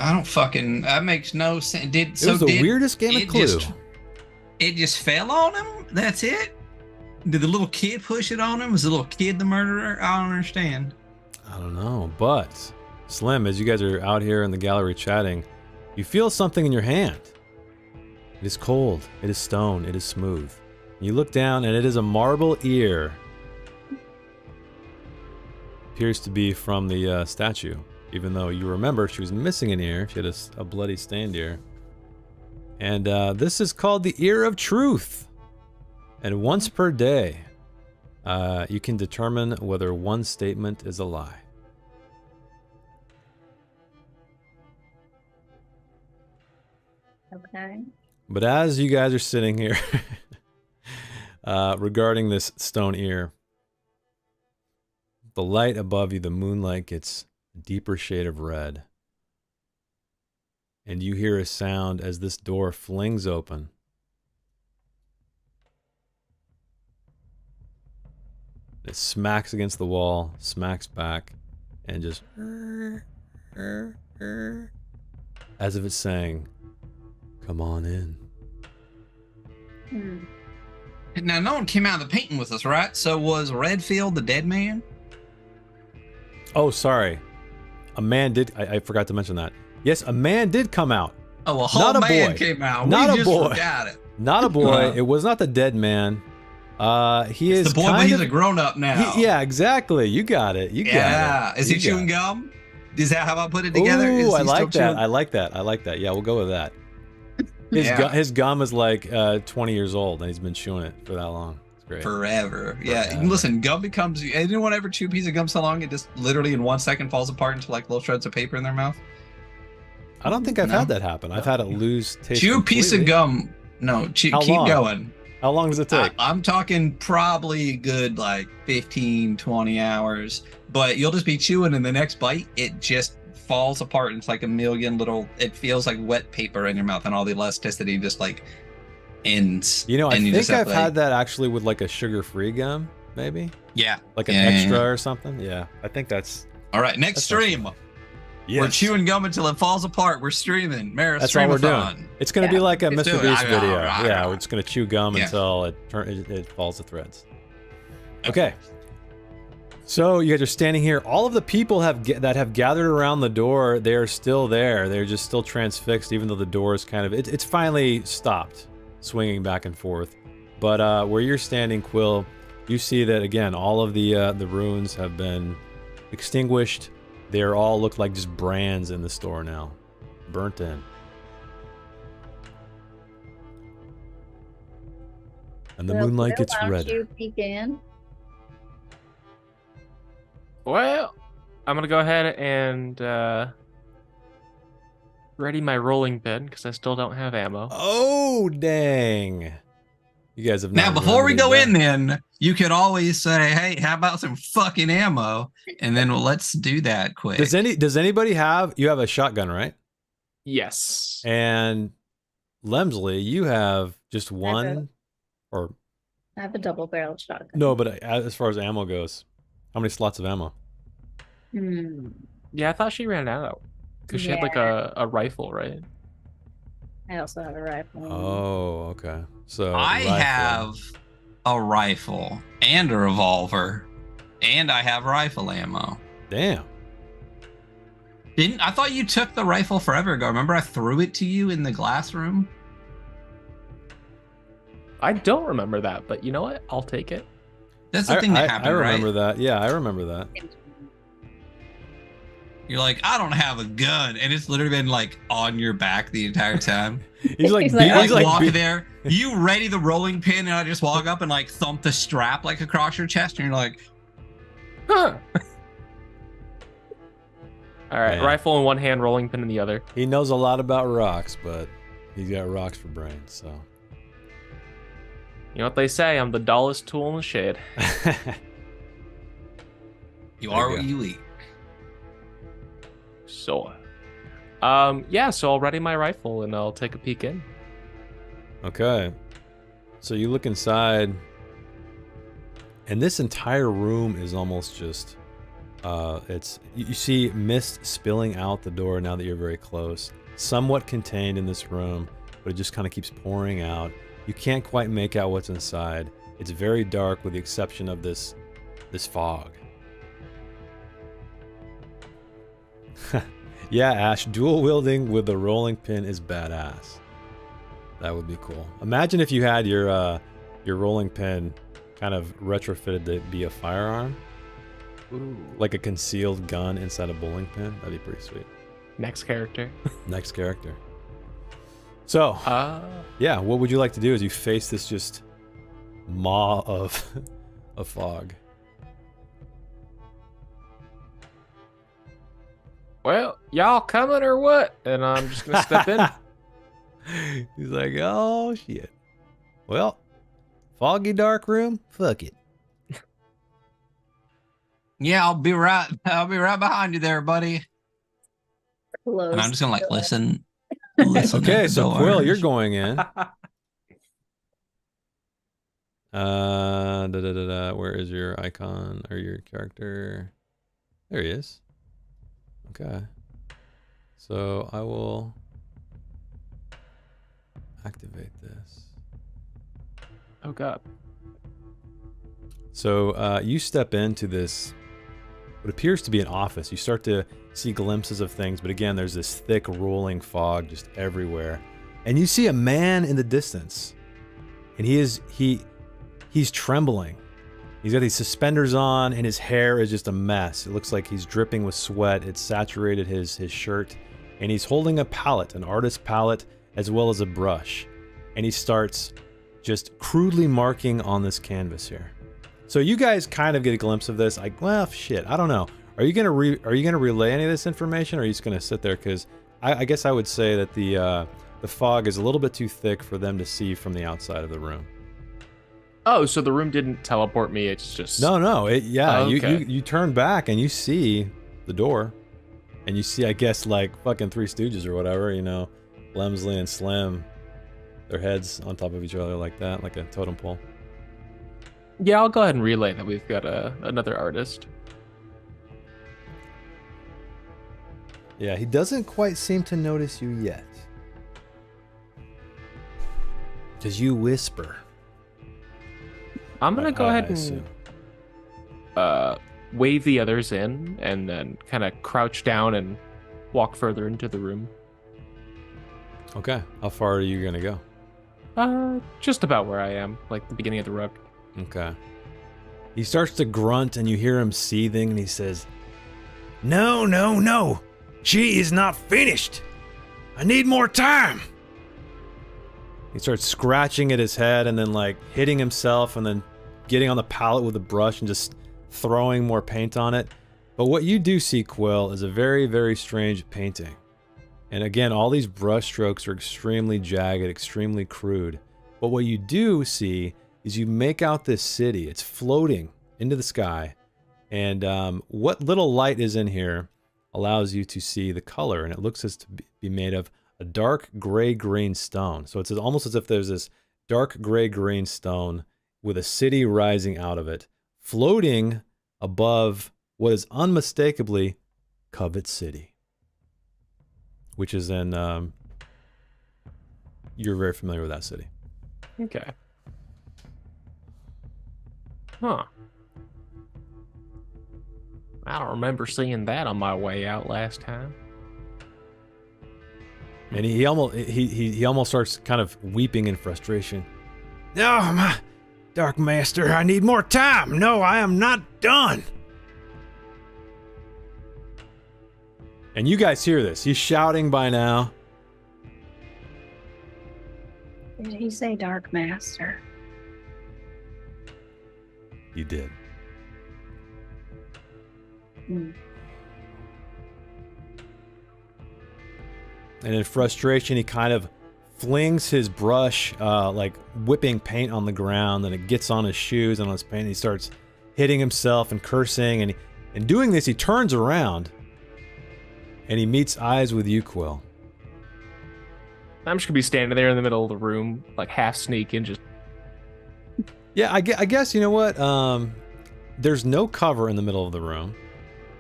I don't fucking. That makes no sense. It was the weirdest game of Clue. It just fell on him. That's it. Did the little kid push it on him? Was the little kid the murderer? I don't understand. I don't know, but Slim, as you guys are out here in the gallery chatting, you feel something in your hand. It is cold. It is stone. It is smooth. You look down, and it is a marble ear. Appears to be from the statue, even though you remember she was missing an ear. She had a bloody stained ear. And this is called the Ear of Truth. And once per day, you can determine whether one statement is a lie. Okay. But as you guys are sitting here regarding this stone ear, the light above you, the moonlight gets a deeper shade of red. And you hear a sound as this door flings open. It smacks against the wall, smacks back, and just as if it's saying, "Come on in." Now, no one came out of the painting with us, right? So was Redfield the dead man? Oh, sorry. A man did. I forgot to mention that. Yes, a man did come out. Oh, a whole Not a man boy. came out. Not We a just boy. forgot it. Not a boy. It was not the dead man. He is The boy, but he's a grown-up now. Yeah, exactly. You got it. You got it. Yeah. Is he chewing gum? Is that how I put it together? Ooh, Is he I like still that. chewing- I like that. I like that. Yeah, we'll go with that. Yeah. His gum is like 20 years old, and he's been chewing it for that long. It's great. Forever. Yeah. Forever. Listen, gum becomes. Anyone ever chew a piece of gum so long it just literally in 1 second falls apart into like little shreds of paper in their mouth? I don't think I've No. had that happen. I've had it lose taste. Chew a piece of completely. gum. No, keep long? going. How long does it take? I'm talking probably a good like 15, 20 hours, but you'll just be chewing and the next bite, it just falls apart. And it's like a million little, it feels like wet paper in your mouth and all the elasticity just like ends. You know, I and you think just have I've to, had that actually with like a sugar-free gum, maybe? Yeah. Like an Yeah, extra yeah. or something? Yeah, I think that's... All right, next That's stream. Yes. We're chewing gum until it falls apart. We're streaming. That's all we're doing. It's going to be like a Let's Mr. do it. Beast video. Ah, Yeah, we're just going to chew gum Yeah. until it falls to threads. Okay. So you guys are standing here. All of the people that have gathered around the door, they are still there. They're just still transfixed, even though the door is kind of... It's finally stopped swinging back and forth. But where you're standing, Quill, you see that, again, all of the runes have been extinguished. They all look like just brands in the store now. Burnt in. And the moonlight gets why don't red. you peek in? Well, I'm gonna go ahead and ready my rolling pin because I still don't have ammo. Oh, dang. You guys have Now, not before we remembered go that. in, then you could always say, "Hey, how about some fucking ammo?" And then let's do that quick. Does anybody have... You have a shotgun, right? Yes. And Lemsley, you have just one... Or... I have a double-barreled shotgun. No, but as far as ammo goes, how many slots of ammo? Yeah, I thought she ran out because she had like a rifle, right? I also have a rifle. Oh, okay. So I rifle. have a rifle and a revolver, and I have rifle ammo. Damn. I thought you took the rifle forever ago. Remember I threw it to you in the glass room? I don't remember that, but you know what? I'll take it. That's the thing that happened, I remember right? that. Yeah, I remember that. You're like, I don't have a gun, and it's literally been like on your back the entire time. He's like, He's like, You he's like, like walk be- there, you ready the rolling pin, and I just walk up and like thump the strap like across your chest, and you're like, Huh. All right, Man. rifle in one hand, rolling pin in the other. He knows a lot about rocks, but he's got rocks for brains, so. You know what they say? I'm the dullest tool in the shed. you There are you what go. you eat. So, yeah. So I'll ready my rifle and I'll take a peek in. Okay. So you look inside, And this entire room is almost just, you see mist spilling out the door now that you're very close. Somewhat contained in this room, but it just kind of keeps pouring out. You can't quite make out what's inside. It's very dark with the exception of this fog. Yeah, Ash, dual wielding with the rolling pin is badass. That would be cool. Imagine if you had your rolling pin kind of retrofitted to be a firearm. Ooh. Like a concealed gun inside a bowling pin. That'd be pretty sweet. Next character. Next character. So, yeah, what would you like to do as you face this just maw of fog? Well, y'all coming or what? And I'm just gonna step in. He's like, oh shit. Well, foggy dark room? Fuck it. Yeah, I'll be right behind you there, buddy. Close And I'm just gonna like to it. listen. Listen at Okay, the so Quill, doors. you're going in. Where is your icon or your character? There he is. Okay. So I will activate this. Oh god. So you step into this, what appears to be an office. You start to see glimpses of things, but again, there's this thick rolling fog just everywhere. And you see a man in the distance. And he's trembling. He's got these suspenders on and his hair is just a mess. It looks like he's dripping with sweat. It's saturated his shirt. And he's holding a palette, an artist palette, as well as a brush. And he starts just crudely marking on this canvas here. So you guys kind of get a glimpse of this. Like, well, shit, I don't know. Are you gonna relay any of this information, or are you just gonna sit there? Because I guess I would say that the fog is a little bit too thick for them to see from the outside of the room. Oh, so the room didn't teleport me. It's just No. Oh, okay. You turn back and you see the door, and you see, I guess, like fucking Three Stooges or whatever, you know, Lemsley and Slim, their heads on top of each other like that, like a totem pole. Yeah, I'll go ahead and relay that we've got another artist. Yeah, he doesn't quite seem to notice you yet. Because you whisper. I'm gonna go I ahead and assume. wave the others in, and then kind of crouch down and walk further into the room. Okay, how far are you gonna go? Just about where I am, like the beginning of the rug. Okay. He starts to grunt and you hear him seething and he says, No. She is not finished. I need more time. He starts scratching at his head and then like hitting himself and then getting on the palette with a brush and just throwing more paint on it. But what you do see, Quill, is a very, very strange painting. And again, all these brush strokes are extremely jagged, extremely crude. But what you do see is you make out this city. It's floating into the sky. And what little light is in here allows you to see the color. And it looks as to be made of a dark gray-green stone. So it's almost as if there's this dark gray-green stone with a city rising out of it, floating above what is unmistakably Covet City, which is in, you're very familiar with that city. Okay. Huh. I don't remember seeing that on my way out last time. And he almost starts kind of weeping in frustration. Oh, my Dark Master, I need more time. No, I am not done. And you guys hear this. He's shouting by now. Did he say Dark Master? He did. Hmm. And in frustration, he kind of flings his brush, like whipping paint on the ground, and it gets on his shoes and on his paint. And he starts hitting himself and cursing. And in doing this, he turns around and he meets eyes with you, Quill. I'm just gonna be standing there in the middle of the room, like half sneaking, just Yeah, I guess, you know what? There's no cover in the middle of the room.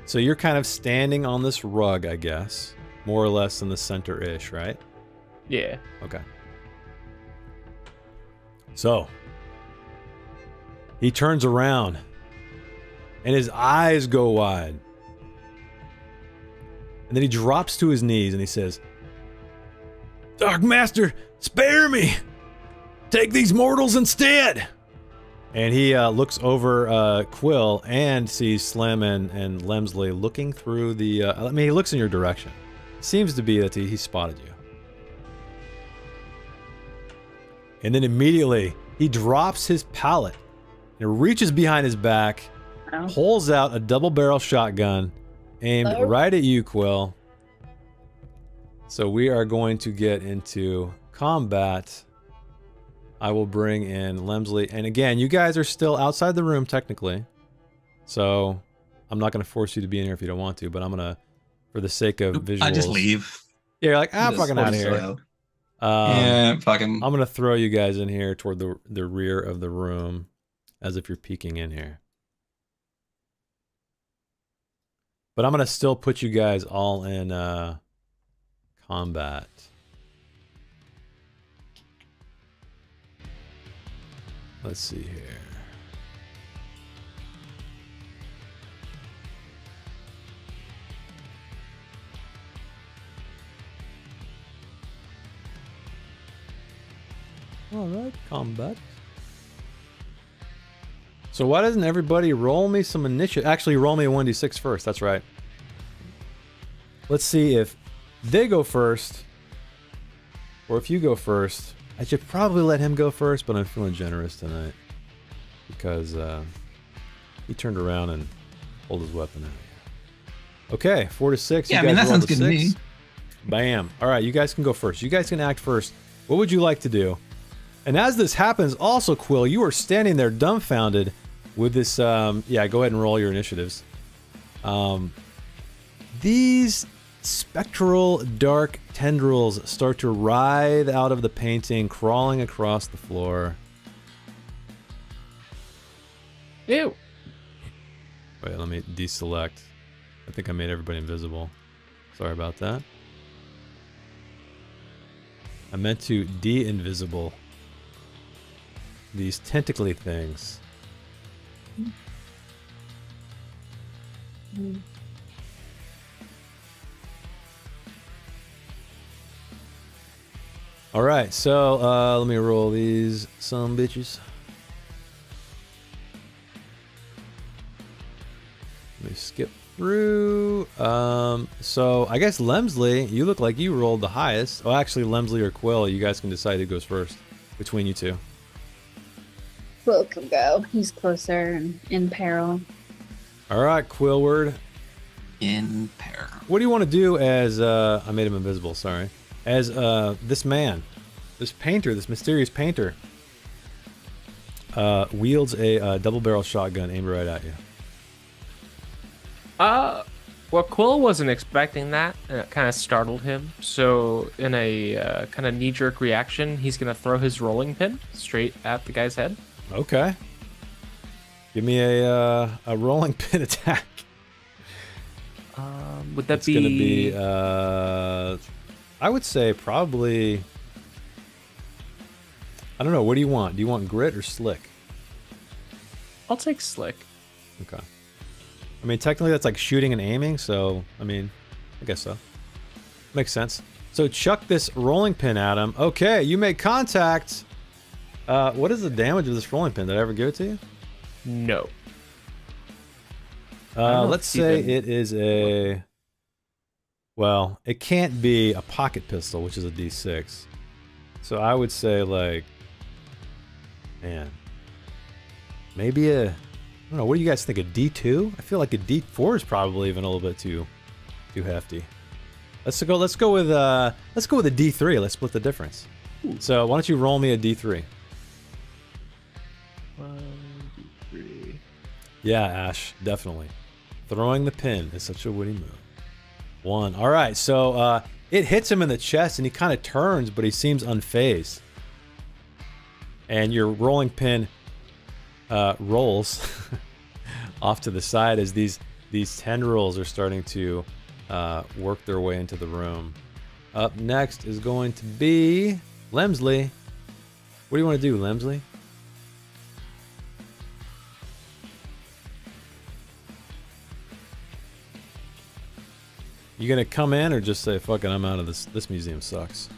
So you're kind of standing on this rug, I guess. More or less in the center-ish, right? Yeah. Okay. So, he turns around, and his eyes go wide. And then he drops to his knees, and he says, Dark Master, spare me! Take these mortals instead! And he looks over Quill and sees Slim and Lemsley looking through the... I mean, he looks in your direction. Seems to be that he spotted you. And then immediately, he drops his pallet and reaches behind his back, pulls out a double-barrel shotgun, aimed right at you, Quill. So we are going to get into combat. I will bring in Lemsley. And again, you guys are still outside the room, technically. So I'm not going to force you to be in here if you don't want to, but I'm going to, for the sake of visuals... I just leave. Yeah, you're like, I'm fucking out of here. Yeah, fucking... I'm going to throw you guys in here toward the rear of the room, as if you're peeking in here. But I'm going to still put you guys all in combat. Let's see here. All right, combat. So why doesn't everybody roll me some initiative? Actually, roll me a 1d6 first. That's right. Let's see if they go first, or if you go first. I should probably let him go first, but I'm feeling generous tonight because he turned around and pulled his weapon out. Okay, 4 to 6. Yeah, I mean, that sounds good to me. Bam. All right, you guys can go first. You guys can act first. What would you like to do? And as this happens, also, Quill, you are standing there dumbfounded with this... yeah, go ahead and roll your initiatives. These spectral dark tendrils start to writhe out of the painting, crawling across the floor. Ew. Wait, let me deselect. I think I made everybody invisible. Sorry about that. I meant to de-invisible these tentacly things. All right, so let me roll these some bitches. Let me skip through. So I guess Lemsley, you look like you rolled the highest. Oh, actually, Lemsley or Quill, you guys can decide who goes first between you two. Quill can go. He's closer and in peril. All right, Quillward. In peril. What do you want to do as I made him invisible? Sorry. As this man, this painter, this mysterious painter, wields a double-barrel shotgun aimed right at you. Well, Quill wasn't expecting that, and it kind of startled him. So, in a kind of knee-jerk reaction, he's gonna throw his rolling pin straight at the guy's head. Okay. Give me a rolling pin attack. Would that it's gonna be I would say probably, I don't know, what do you want? Do you want grit or slick? I'll take slick. Okay. I mean, technically that's like shooting and aiming, so, I mean, I guess so. Makes sense. So chuck this rolling pin at him. Okay, you make contact. What is the damage of this rolling pin? Did I ever give it to you? No. Let's say it is a... Well, it can't be a pocket pistol, which is a D6. So I would say, like... Man. Maybe a... I don't know, what do you guys think? A D2? I feel like a D4 is probably even a little bit too hefty. Let's go with a D3. Let's split the difference. Ooh. So why don't you roll me a D3? 1, 2, 3. Yeah, Ash, definitely. Throwing the pin is such a witty move. 1. All right, so it hits him in the chest, and he kind of turns, but he seems unfazed. And your rolling pin rolls off to the side as these tendrils are starting to work their way into the room. Up next is going to be Lemsley. What do you want to do, Lemsley? You gonna come in or just say, fuck it, I'm out of this. This museum sucks.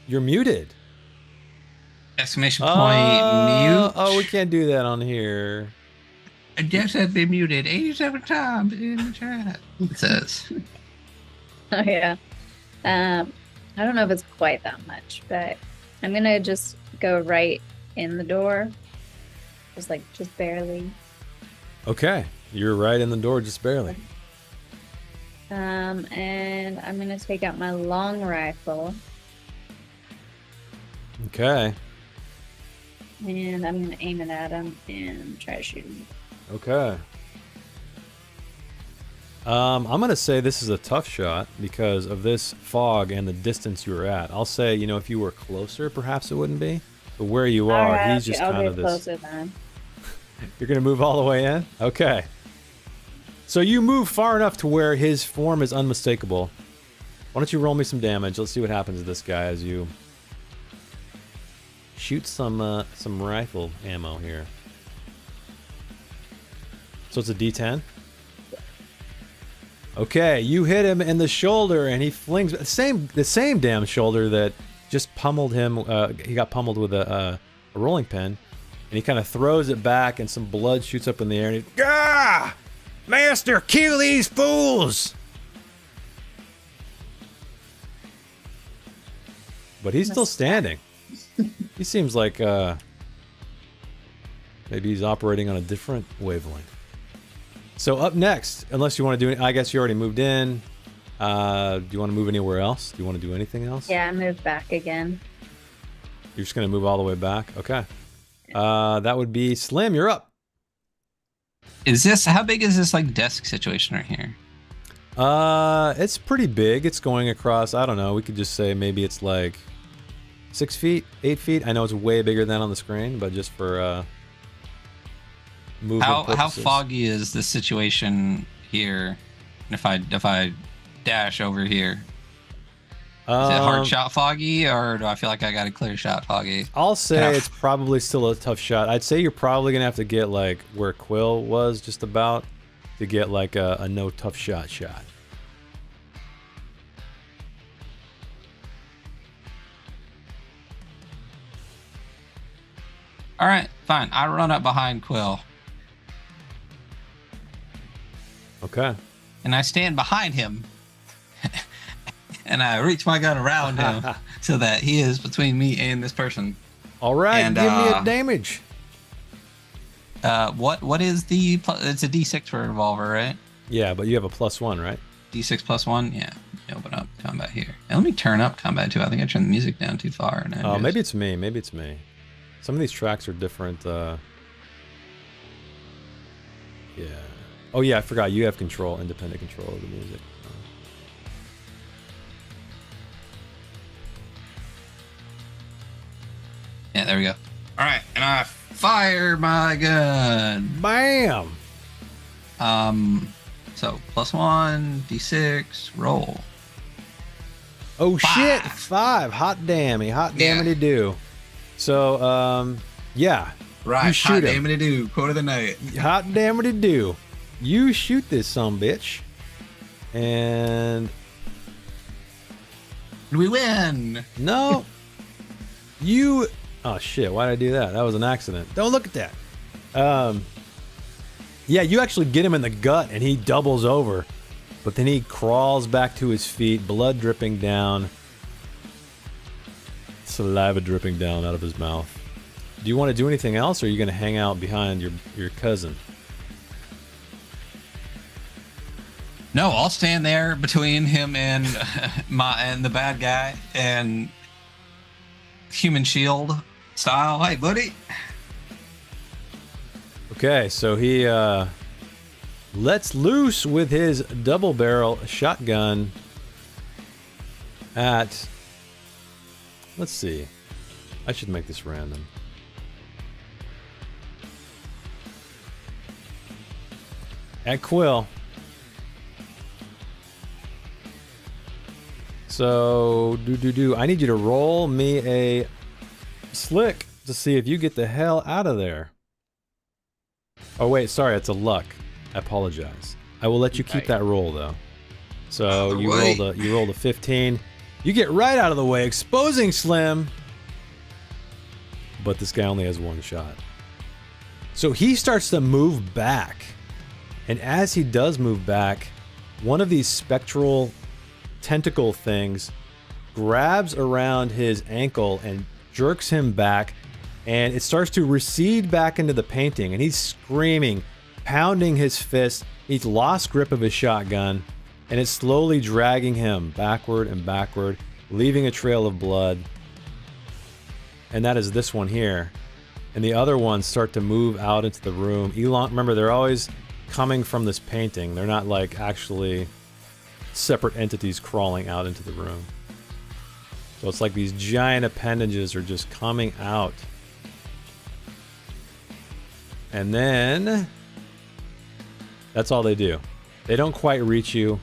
You're muted. Exclamation point, mute. Oh, we can't do that on here. I just have been muted 87 times in the chat. It says. Oh yeah. I don't know if it's quite that much, but I'm gonna just go right in the door. Just barely. Okay. You're right in the door, just barely. And I'm gonna take out my long rifle. Okay. And I'm gonna aim it at him and try to shoot him. Okay. I'm gonna say this is a tough shot because of this fog and the distance you were at. I'll say, you know, if you were closer, perhaps it wouldn't be. But where you are, Alright, he's just I'll kind get of this. closer then. You're gonna move all the way in? Okay. So you move far enough to where his form is unmistakable. Why don't you roll me some damage? Let's see what happens to this guy as you shoot some rifle ammo here. So it's a D10? Okay, you hit him in the shoulder and he flings the same damn shoulder that just pummeled him. He got pummeled with a rolling pin, and he kind of throws it back and some blood shoots up in the air and he, Gah! Master, kill these fools! But he's still standing. He seems like maybe he's operating on a different wavelength. So up next, unless you want to do, I guess you already moved in. Do you want to move anywhere else? Do you want to do anything else? Yeah, I moved back again. You're just gonna move all the way back. Okay. That would be Slim. You're up. How big is this like desk situation right here? It's pretty big. It's going across. I don't know. We could just say maybe it's like 6 feet, 8 feet. I know it's way bigger than on the screen, but just for movement How purposes. foggy is this situation here? If I dash over here, is it hard shot foggy, or do I feel like I got a clear shot foggy? I'll say it's probably still a tough shot. I'd say you're probably gonna have to get like where Quill was just about to get like a no tough shot. All right, fine. I run up behind Quill. Okay. And I stand behind him. And I reach my gun around him so that he is between me and this person. All right, And, give me a damage. What is the it's a D6 for a revolver, right? Yeah, but you have a +1, right? D6 +1? Yeah. Open up combat here. And let me turn up combat too. I think I turned the music down too far. Oh, maybe it's me. Maybe it's me. Some of these tracks are different. Yeah. Oh yeah, I forgot. You have control, independent control of the music. Yeah, there we go. All right, and I fire my gun. Bam! So +1, D6, roll. Oh 5. shit! 5. Hot dammy. Hot dammity do. So yeah. Right. You shoot him. Hot dammity do. Quote of the night. Hot dammity do. You shoot this sumbitch, and We win. no, you. Oh shit! Why did I do that? That was an accident. Don't look at that. Yeah, you actually get him in the gut, and he doubles over, but then he crawls back to his feet, blood dripping down, saliva dripping down out of his mouth. Do you want to do anything else, or are you going to hang out behind your cousin? No, I'll stand there between him and the bad guy and human shield style. Hey, buddy. Okay, so he lets loose with his double barrel shotgun at let's see. I should make this random. At Quill. So, I need you to roll me a slick to see if you get the hell out of there. Oh wait, sorry, it's a luck. I apologize. I will let you keep that roll though. So you rolled a 15. You get right out of the way, exposing Slim. But this guy only has one shot. So he starts to move back. And as he does move back, one of these spectral tentacle things grabs around his ankle and jerks him back, and it starts to recede back into the painting, and he's screaming, pounding his fist. He's lost grip of his shotgun, and it's slowly dragging him backward and backward, leaving a trail of blood. And that is this one here. And the other ones start to move out into the room. Remember, they're always coming from this painting. They're not like actually separate entities crawling out into the room. So it's like these giant appendages are just coming out. And then that's all they do. They don't quite reach you.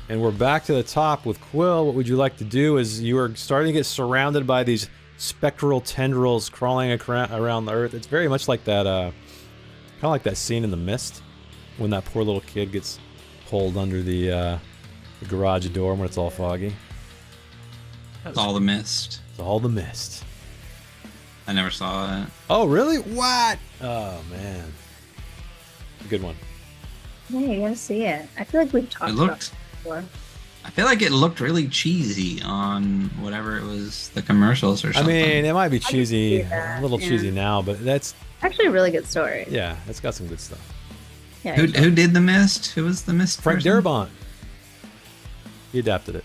And we're back to the top with Quill. What would you like to do is you are starting to get surrounded by these spectral tendrils crawling around the earth. It's very much like that, kind of like that scene in The Mist when that poor little kid gets pulled under the garage door when it's all foggy. It's all the mist. It's all the mist. I never saw it. Oh, really? What? Oh, man. Good one. Yeah, you gotta see it. I feel like we've talked about it before. I feel like it looked really cheesy on whatever it was, the commercials or something. I mean, it might be cheesy, a little cheesy now, but that's actually a really good story. Yeah, it's got some good stuff. Yeah, who did The Mist? Who was The Mist? Frank person? Darabont. He adapted it.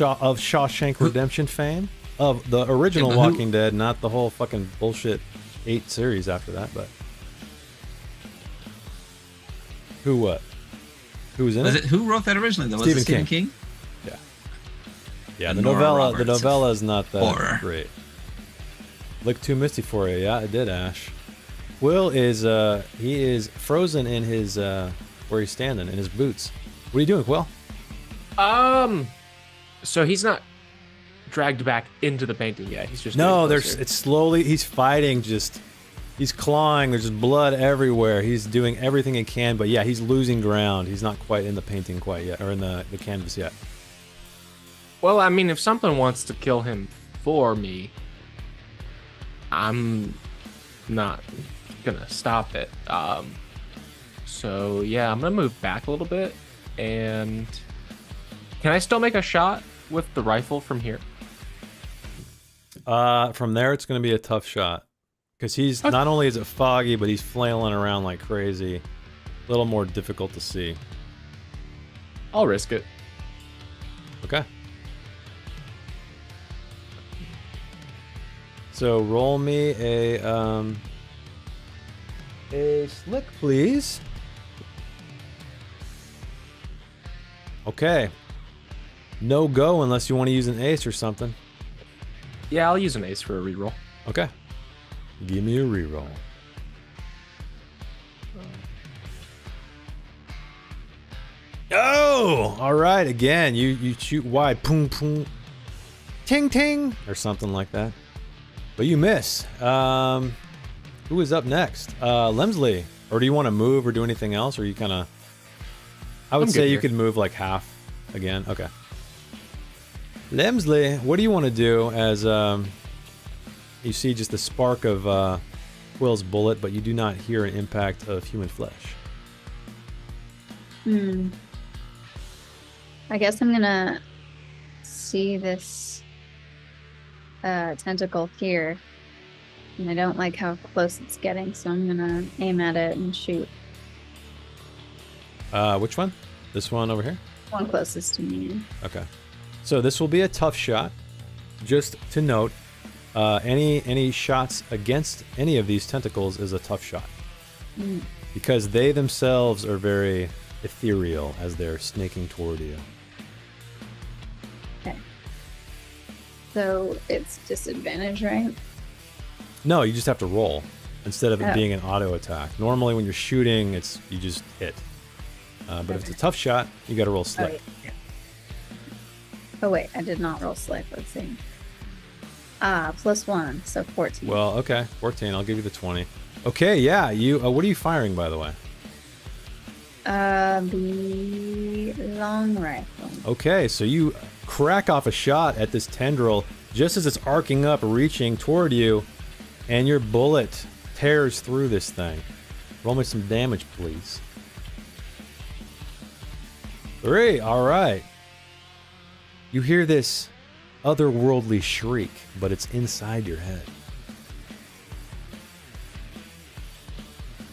Of Shawshank Redemption fame, of the original Walking Dead, not the whole fucking bullshit 8 series after that, but who what? Who was in it? Who wrote that originally? Was it Stephen King? Yeah. Yeah, the novella is not that horror. Great. Looked too misty for you. Yeah, it did, Ash. Will is he is frozen in his where he's standing in his boots. What are you doing, Will? So he's not dragged back into the painting yet. He's just it's slowly. He's fighting. He's clawing. There's just blood everywhere. He's doing everything he can, but yeah, he's losing ground. He's not quite in the painting quite yet, or in the canvas yet. Well, I mean, if something wants to kill him for me, I'm not gonna stop it. So yeah, I'm gonna move back a little bit, and can I still make a shot with the rifle from here? From there, it's gonna be a tough shot. Because he's, not only is it foggy, but he's flailing around like crazy. A little more difficult to see. I'll risk it. Okay. So roll me a slick, please. Okay. No go unless you want to use an ace or something. Yeah, I'll use an ace for a reroll. Okay. Give me a reroll. Oh! Alright, again, you shoot wide. Boom, boom. Ting, ting! Or something like that. But you miss. Who is up next? Lemsley. Or do you want to move or do anything else? Or you kind of... I would say you could move like half again. Okay. Lemsley, what do you want to do as... You see just the spark of Quill's bullet, but you do not hear an impact of human flesh. I guess I'm gonna see this tentacle here. And I don't like how close it's getting, so I'm gonna aim at it and shoot. Which one? This one over here? One closest to me. Okay. So this will be a tough shot. Just to note, any shots against any of these tentacles is a tough shot. Because they themselves are very ethereal as they're snaking toward you. Okay. So it's disadvantage, right? No, you just have to roll instead of it Oh. being an auto attack. Normally, when you're shooting, you just hit. But if it's a tough shot, you got to roll slick. Oh wait, I did not roll slick. Let's see. +1, so 14. Well, okay, 14. I'll give you the 20. Okay, yeah. You. What are you firing, by the way? The long rifle. Okay, so you crack off a shot at this tendril just as it's arcing up, reaching toward you, and your bullet tears through this thing. Roll me some damage, please. 3. All right. You hear this otherworldly shriek, but it's inside your head.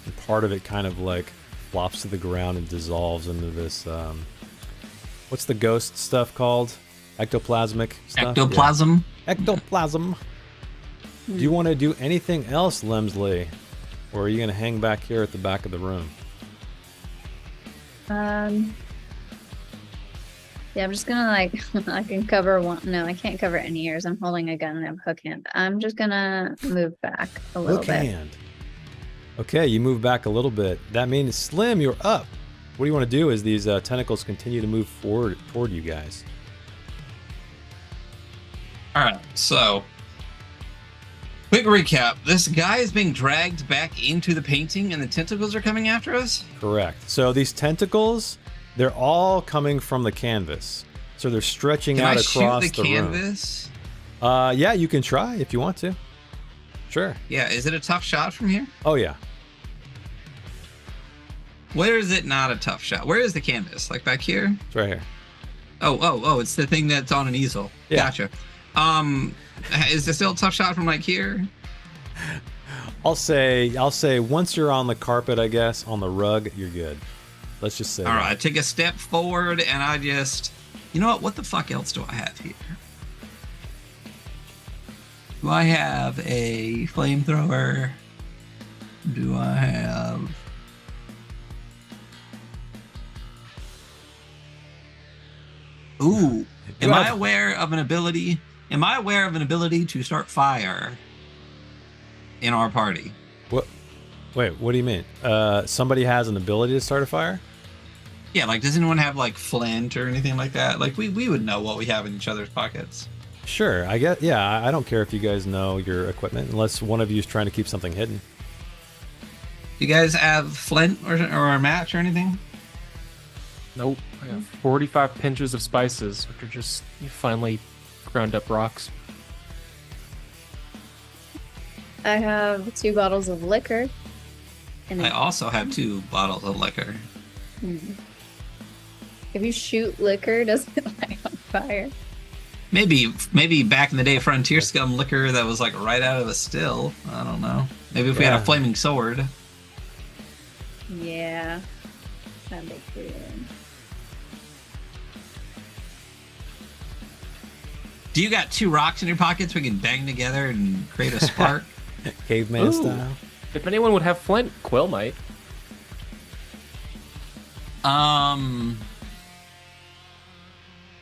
And part of it kind of like flops to the ground and dissolves into this. What's the ghost stuff called? Ectoplasmic stuff? Ectoplasm. Yeah. Ectoplasm. Do you want to do anything else, Lemsley? Or are you going to hang back here at the back of the room? Yeah, I'm just gonna like, I can cover one. No, I can't cover any ears. I'm holding a gun and I'm hook hand. I'm just gonna move back a little Hook bit. hand. Okay, you move back a little bit. That means Slim, you're up. What you want to do is these tentacles continue to move forward toward you guys. All right, so quick recap. This guy is being dragged back into the painting and the tentacles are coming after us? Correct. So these tentacles, they're all coming from the canvas. So they're stretching Can out I across shoot the the room. canvas? Yeah, you can try if you want to. Sure. Yeah, is it a tough shot from here? Oh, yeah. Where is it not a tough shot? Where is the canvas? Like back here? It's right here. Oh, it's the thing that's on an easel. Yeah. Gotcha. Is it still a tough shot from like here? I'll say once you're on the carpet, I guess, on the rug, you're good. Let's just say All that. right, I take a step forward and I just, you know what the fuck else do I have here? Do I have a flamethrower? Do I have... Ooh, am I aware of an ability? Am I aware of an ability to start fire in our party? What? Wait, what do you mean? Somebody has an ability to start a fire? Yeah, like does anyone have like flint or anything like that? Like we would know what we have in each other's pockets. Sure, I guess. Yeah, I don't care if you guys know your equipment, unless one of you is trying to keep something hidden. You guys have flint or a match or anything? Nope. I have 45 pinches of spices, which are just finely ground up rocks. I have 2 bottles of liquor. And I also have 2 bottles of liquor. If you shoot liquor, does it light on fire? Maybe back in the day, Frontier Scum liquor that was like right out of a still. I don't know. Maybe if we had a flaming sword. Yeah. That'd be cool. Do you got 2 rocks in your pockets we can bang together and create a spark? Caveman Ooh. style. If anyone would have flint, Quill might.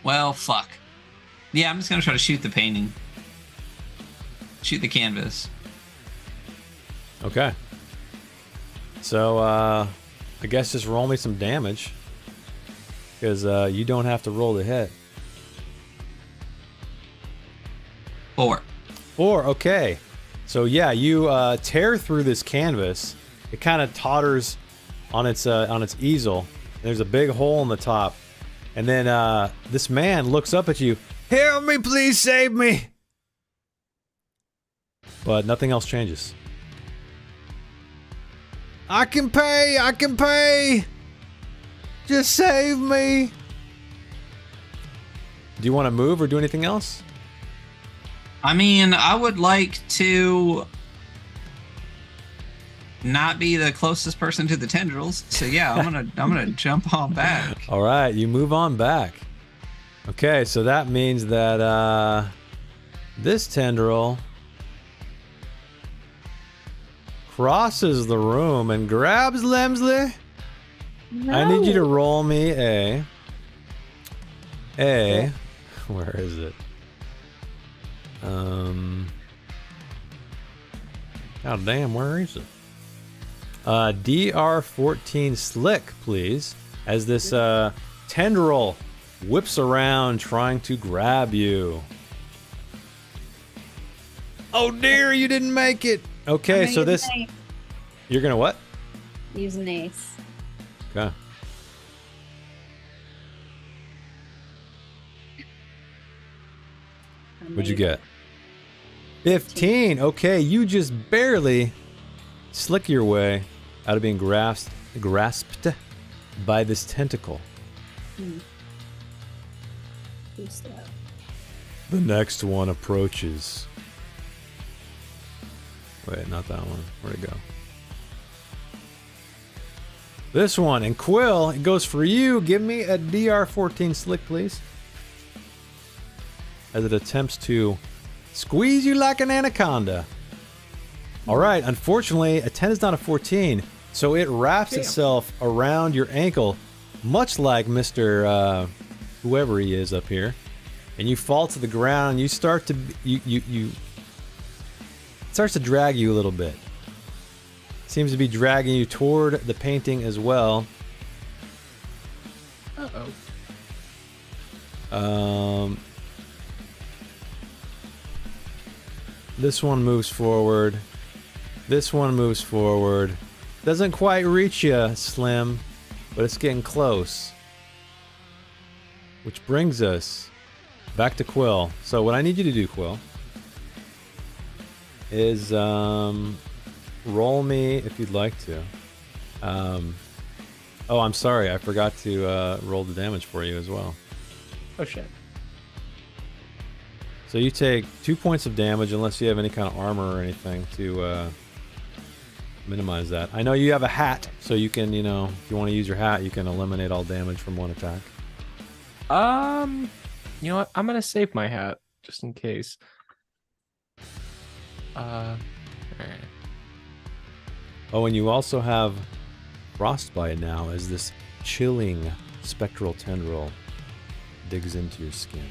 Well, fuck. Yeah, I'm just gonna try to shoot the painting. Shoot the canvas. Okay. So, I guess just roll me some damage. Because you don't have to roll the hit. 4. 4, okay. So yeah, you tear through this canvas. It kind of totters on its easel. There's a big hole in the top. And then this man looks up at you. Help me, please save me. But nothing else changes. I can pay. Just save me. Do you want to move or do anything else? I mean, I would like to not be the closest person to the tendrils. So yeah, I'm gonna jump on back. All right, you move on back. Okay, so that means that this tendril crosses the room and grabs Lemsley. No. I need you to roll me a. Where is it? God damn, where is it? DR14 Slick, please. As this tendril whips around trying to grab you. Oh dear, you didn't make it. Okay, so this... You're gonna what? Use an ace. Okay. What'd you get? 15. Okay, you just barely slick your way out of being grasped by this tentacle. The next one approaches. Wait, not that one. Where'd it go? This one. And Quill, it goes for you. Give me a DR14 Slick, please. As it attempts to squeeze you like an anaconda. All right, unfortunately, a 10 is not a 14, so it wraps itself around your ankle, much like Mr. Whoever he is up here, and you fall to the ground. You start to it starts to drag you a little bit. Seems to be dragging you toward the painting as well. This one moves forward. This one moves forward. Doesn't quite reach you, Slim, but it's getting close. Which brings us back to Quill. So what I need you to do, Quill, is roll me if you'd like to. Oh, I'm sorry. I forgot to roll the damage for you as well. Oh, shit. So you take 2 points of damage unless you have any kind of armor or anything to minimize that. I know you have a hat, so you can, you know, if you want to use your hat, you can eliminate all damage from one attack. You know what? I'm gonna save my hat just in case. Alright. Oh, and you also have frostbite now as this chilling spectral tendril digs into your skin.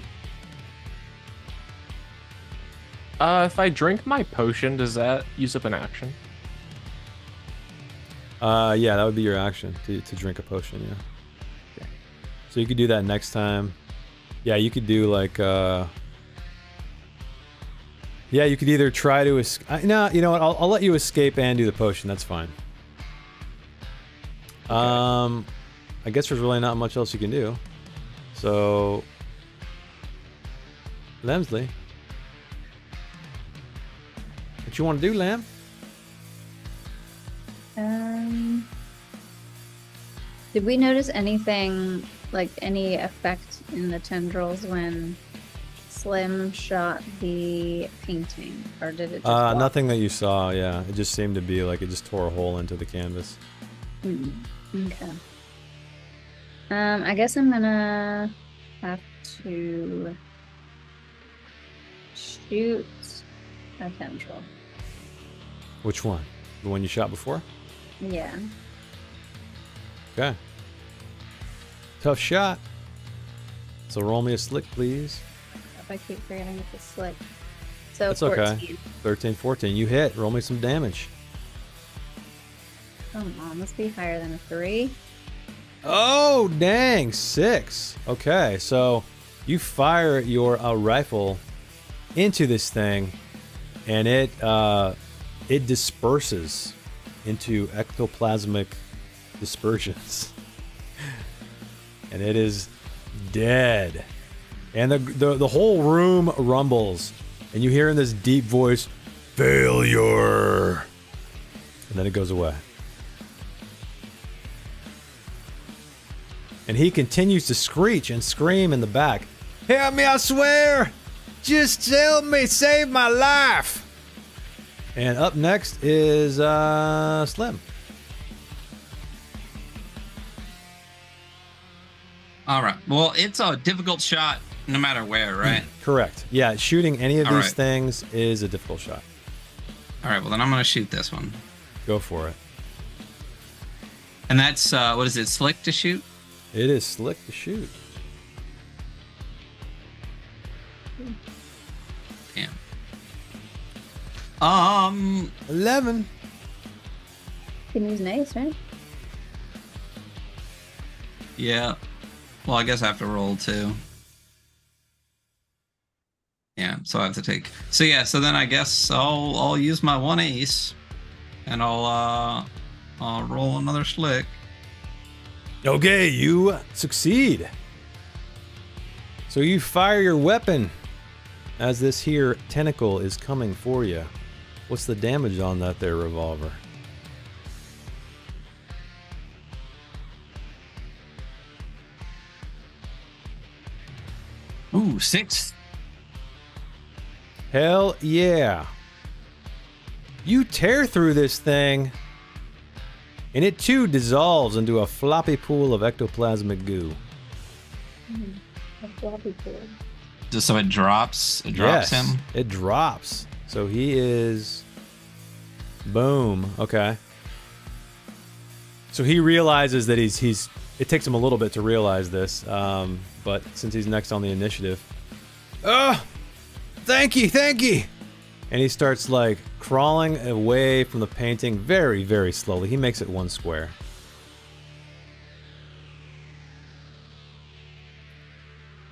If I drink my potion, does that use up an action? Yeah, that would be your action to drink a potion, yeah. Okay. So you could do that next time. Yeah, you could do like, yeah, you could either try to no, you know what, I'll let you escape and do the potion, that's fine. Okay. I guess there's really not much else you can do. So, Lemsley. What you want to do, Lamb? Did we notice anything, like any effect in the tendrils when Slim shot the painting, or did it just nothing that you saw, yeah. It just seemed to be like it just tore a hole into the canvas. Okay. I guess I'm gonna have to shoot a tendril. Which one? The one you shot before? Yeah. Okay. Tough shot. So roll me a slick, please. If I keep forgetting it's a slick. So That's 14. okay. 13, 14. You hit. Roll me some damage. Come on, must be higher than a 3. Oh, dang. 6. Okay, so you fire your rifle into this thing, and it disperses into ectoplasmic dispersions. And it is dead. And the whole room rumbles. And you hear in this deep voice, failure. And then it goes away. And he continues to screech and scream in the back. Help me, I swear! Just help me, save my life! And up next is Slim. All right. Well, it's a difficult shot no matter where, right? Correct. Yeah, shooting any of All these right. things is a difficult shot. All right. Well, then I'm going to shoot this one. Go for it. And that's, what is it, slick to shoot? It is slick to shoot. Damn. 11. Can use an ace, right? Yeah. Well, I guess I have to roll 2. Yeah, so I have to take. So yeah, so then I guess I'll use my 1 ace, and I'll roll another slick. Okay, you succeed. So you fire your weapon as this here tentacle is coming for you. What's the damage on that there revolver? Ooh, 6. Hell yeah. You tear through this thing, and it too dissolves into a floppy pool of ectoplasmic goo. A floppy pool. Just so it drops. It drops Yes, him. it drops. So he is... Boom. Okay. So he realizes that he's... It takes him a little bit to realize this, but since he's next on the initiative... Oh! Thank you! And he starts, like, crawling away from the painting very, very slowly. He makes it 1 square.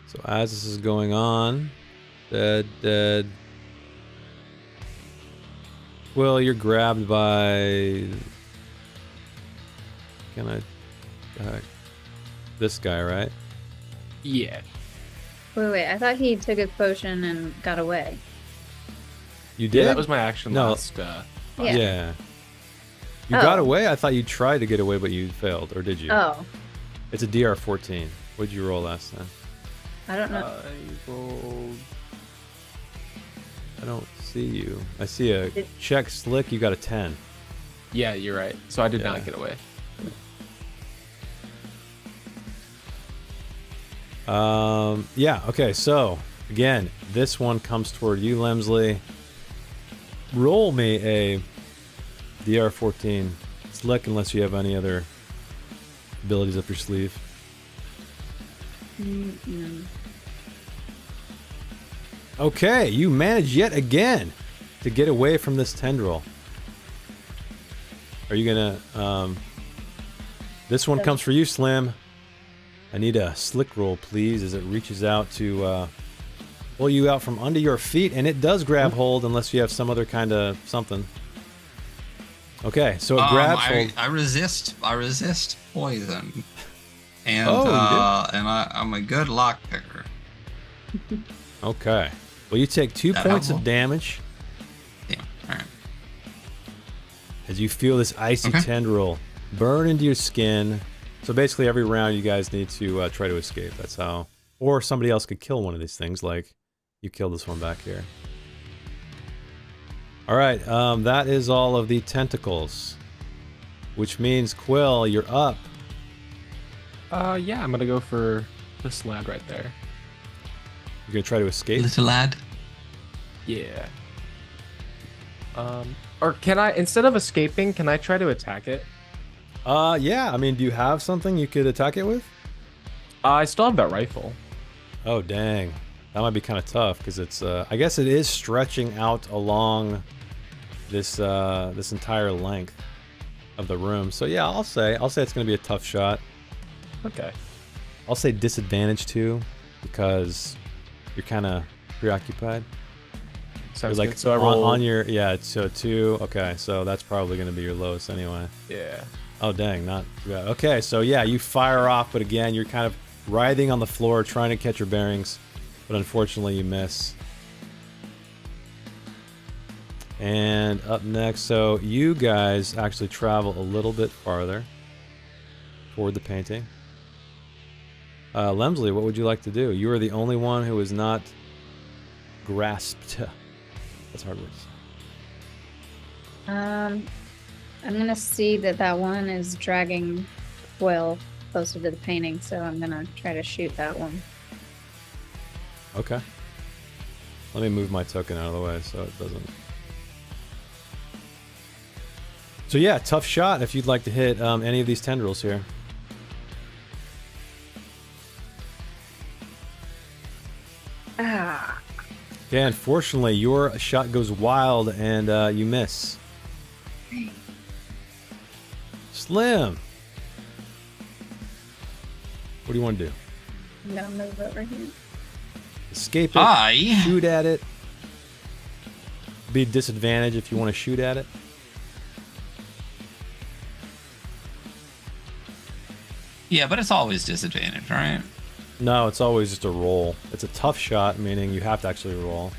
So as this is going on... Dead. Well, you're grabbed by... Can I... this guy, right? Yeah. Wait. I thought he took a potion and got away. You did? Yeah, that was my action No. last. Yeah. You Oh. got away? I thought you tried to get away, but you failed. Or did you? Oh, It's a DR-14. What did you roll last time? I don't know. I rolled. I don't see you. I see a Did- check slick. You got a 10. Yeah, you're right. So I did Yeah. not get away. Yeah, okay, so, again, this one comes toward you, Lemsley. Roll me a DR-14 slick unless you have any other abilities up your sleeve. Mm-mm. Okay, you manage yet again to get away from this tendril. Are you gonna, this one comes for you, Slim. I need a slick roll, please, as it reaches out to pull you out from under your feet, and it does grab hold unless you have some other kind of something. Okay, so it grabs hold. I resist poison, and Oh, you and I'm a good lock picker. Okay. Well, you take 2 That points helpful? of damage Yeah. All right. as you feel this icy Okay. tendril burn into your skin. So basically, every round you guys need to try to escape. That's how. Or somebody else could kill one of these things, like you killed this one back here. All right, that is all of the tentacles, which means Quill, you're up. Yeah, I'm gonna go for this lad right there. You're gonna try to escape. Little lad. Yeah. Or can I, instead of escaping, can I try to attack it? Yeah. I mean, do you have something you could attack it with? I still have that rifle. Oh, dang. That might be kind of tough because it's. I guess it is stretching out along this this entire length of the room. So yeah, I'll say it's gonna be a tough shot. Okay. I'll say disadvantage too, because you're kind of preoccupied. Sounds Like good. So I roll. on your so 2. Okay, so that's probably gonna be your lowest anyway. Yeah. Oh dang, not too bad. Okay, so yeah, you fire off, but again, you're kind of writhing on the floor, trying to catch your bearings, but unfortunately you miss. And up next, so you guys actually travel a little bit farther toward the painting. Lemsley, what would you like to do? You are the only one who is not grasped. That's hard words. I'm gonna see that one is dragging Quill closer to the painting, so I'm gonna try to shoot that one. Okay. Let me move my token out of the way so it doesn't. So yeah, tough shot if you'd like to hit any of these tendrils here. Ah, Okay, unfortunately, your shot goes wild and you miss. Slim. What do you want to do? I'm gonna move over here. Escape it. Shoot at it. Be disadvantage if you want to shoot at it. Yeah, but it's always disadvantage, right? No, it's always just a roll. It's a tough shot, meaning you have to actually roll.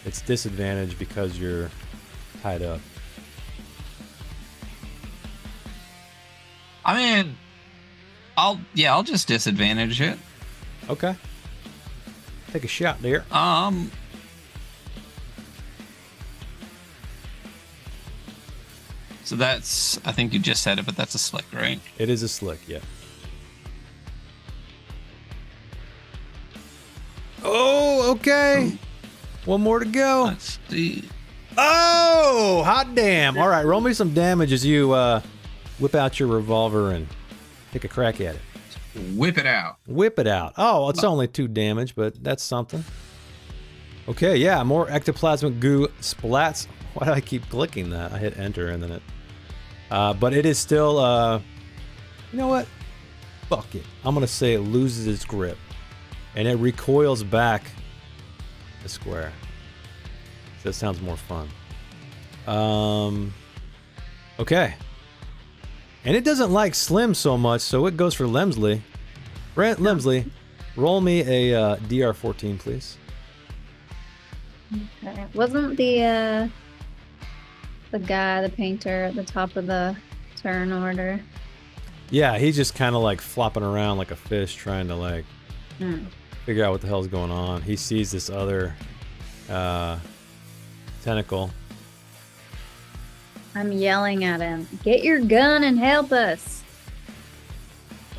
It's disadvantage because you're tied up. I mean, I'll just disadvantage it. Okay. Take a shot there. So that's, I think you just said it, but that's a slick, right? It is a slick, yeah. Oh, okay. One more to go. Let's see. Oh, hot damn. All right, roll me some damage as you whip out your revolver and take a crack at it. Whip it out. Whip it out. Oh, it's only 2 damage, but that's something. Okay, yeah, more ectoplasmic goo splats. Why do I keep clicking that? I hit enter and then it... but it is still, you know what? Fuck it. I'm going to say it loses its grip. And it recoils back a square. So that sounds more fun. Okay. And it doesn't like Slim so much, so it goes for Lemsley. Brent Lemsley, roll me a DR14, please. Okay. Wasn't the guy, the painter, at the top of the turn order? Yeah, he's just kind of like flopping around like a fish, trying to like figure out what the hell's going on. He sees this other tentacle. I'm yelling at him. Get your gun and help us.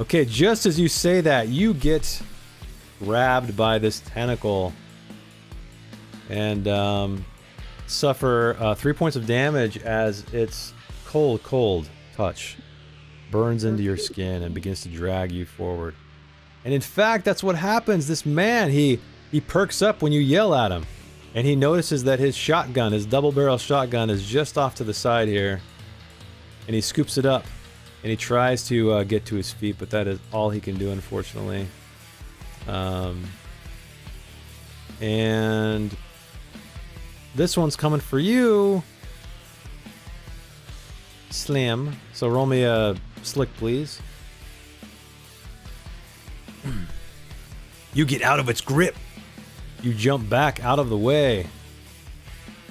Okay, just as you say that, you get grabbed by this tentacle and suffer 3 points of damage as its cold touch burns into your skin and begins to drag you forward. And in fact, that's what happens. This man, he perks up when you yell at him. And he notices that his shotgun, his double-barrel shotgun, is just off to the side here. And he scoops it up. And he tries to get to his feet, but that is all he can do, unfortunately. And this one's coming for you, Slim. So roll me a slick, please. You get out of its grip. You jump back out of the way.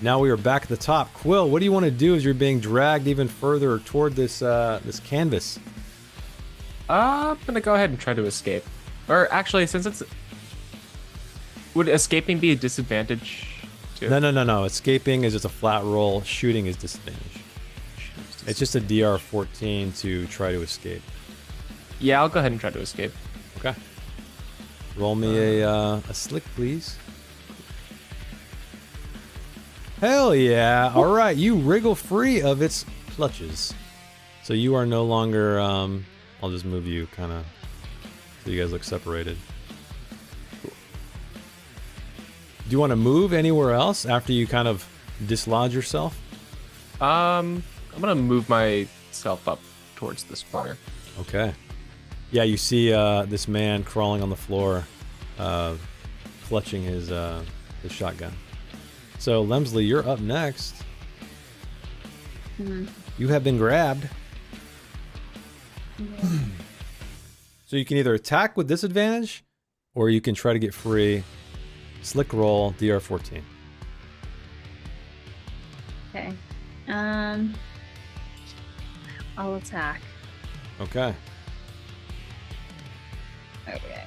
Now we are back at the top. Quill, what do you want to do as you're being dragged even further toward this this canvas? I'm gonna go ahead and try to escape. Or actually, since it's... Would escaping be a disadvantage too? No. Escaping is just a flat roll. Shooting is disadvantage. It's just a DR14 to try to escape. Yeah, I'll go ahead and try to escape. Okay. Roll me a slick, please. Hell yeah. All right, you wriggle free of its clutches. So you are no longer, I'll just move you kind of so you guys look separated. Cool. Do you want to move anywhere else after you kind of dislodge yourself? I'm gonna move myself up towards this corner. Okay. Yeah, you see this man crawling on the floor, clutching his shotgun. So, Lemsley, you're up next. You have been grabbed. So you can either attack with disadvantage, or you can try to get free. Slick roll, DR14. Okay. I'll attack. Okay. Okay.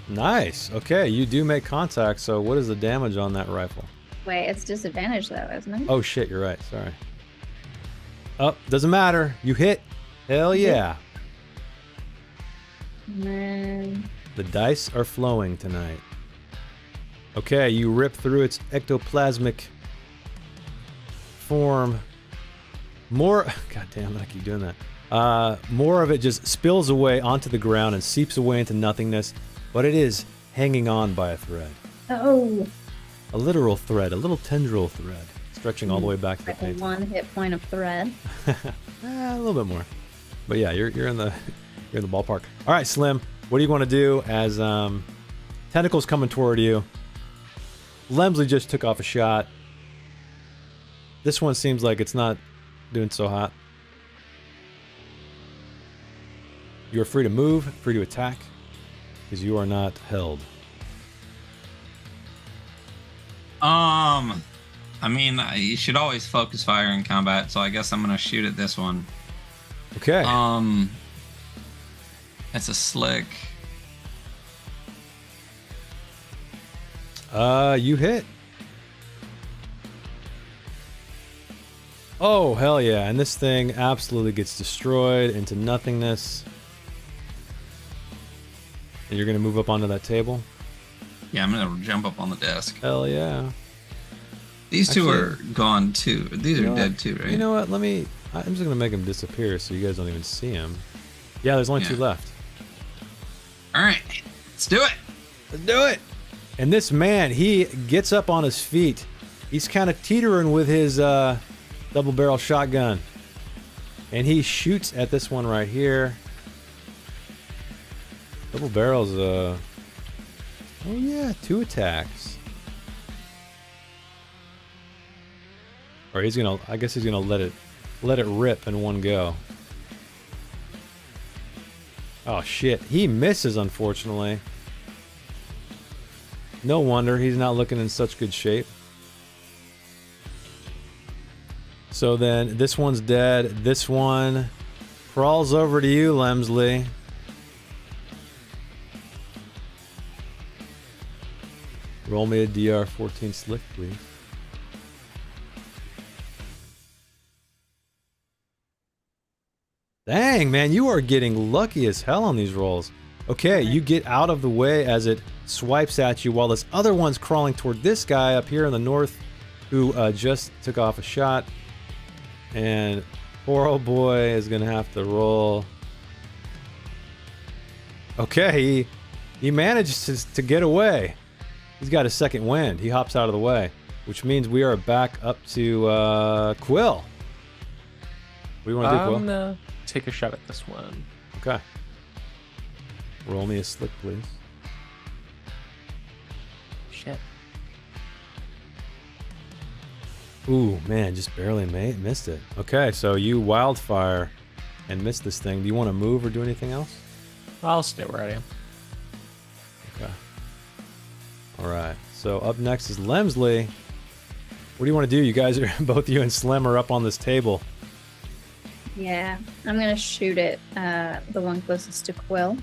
Nice. Okay, you do make contact, so what is the damage on that rifle? Wait, it's disadvantage though, isn't it? Oh shit, you're right. Sorry. Oh, doesn't matter. You hit. Hell yeah. And then... The dice are flowing tonight. Okay, you rip through its ectoplasmic form. More... God damn it, I keep doing that. More of it just spills away onto the ground and seeps away into nothingness, but it is hanging on by a thread. Oh. A literal thread, a little tendril thread, stretching all the way back to the Like a painting. 1 hit point of thread. A little bit more, but yeah, you're in the ballpark. All right, Slim, what do you want to do as tentacles coming toward you? Lemsley just took off a shot. This one seems like it's not doing so hot. You are free to move, free to attack, because you are not held. I mean, you should always focus fire in combat, so I guess I'm gonna shoot at this one. Okay. It's a slick. You hit. Oh, hell yeah. And this thing absolutely gets destroyed into nothingness. And you're going to move up onto that table? Yeah, I'm gonna jump up on the desk. Hell yeah. These two Actually, are gone too. These are dead too, right? You know what? I'm just going to make them disappear so you guys don't even see them. Yeah, there's only 2 left. All right, let's do it. Let's do it. And this man, he gets up on his feet. He's kind of teetering with his double barrel shotgun. And he shoots at this one right here. Double barrels, oh yeah, 2 attacks. Or he's gonna, I guess he's gonna let it rip in one go. Oh shit, he misses unfortunately. No wonder he's not looking in such good shape. So then this one's dead. This one crawls over to you, Lemsley. Roll me a DR14 slick, please. Dang, man, you are getting lucky as hell on these rolls. Okay, you get out of the way as it swipes at you while this other one's crawling toward this guy up here in the north who just took off a shot. And poor old boy is going to have to roll. Okay, he manages to get away. He's got a second wind. He hops out of the way, which means we are back up to Quill. What do you want to do, Quill? I'm gonna take a shot at this one. Okay. Roll me a slick, please. Shit. Ooh, man, just barely missed it. Okay, so you wildfire and missed this thing. Do you want to move or do anything else? I'll stay where I am. Okay. All right. So up next is Lemsley. What do you want to do? You guys are both you and Slim are up on this table. Yeah, I'm gonna shoot it. The one closest to Quill.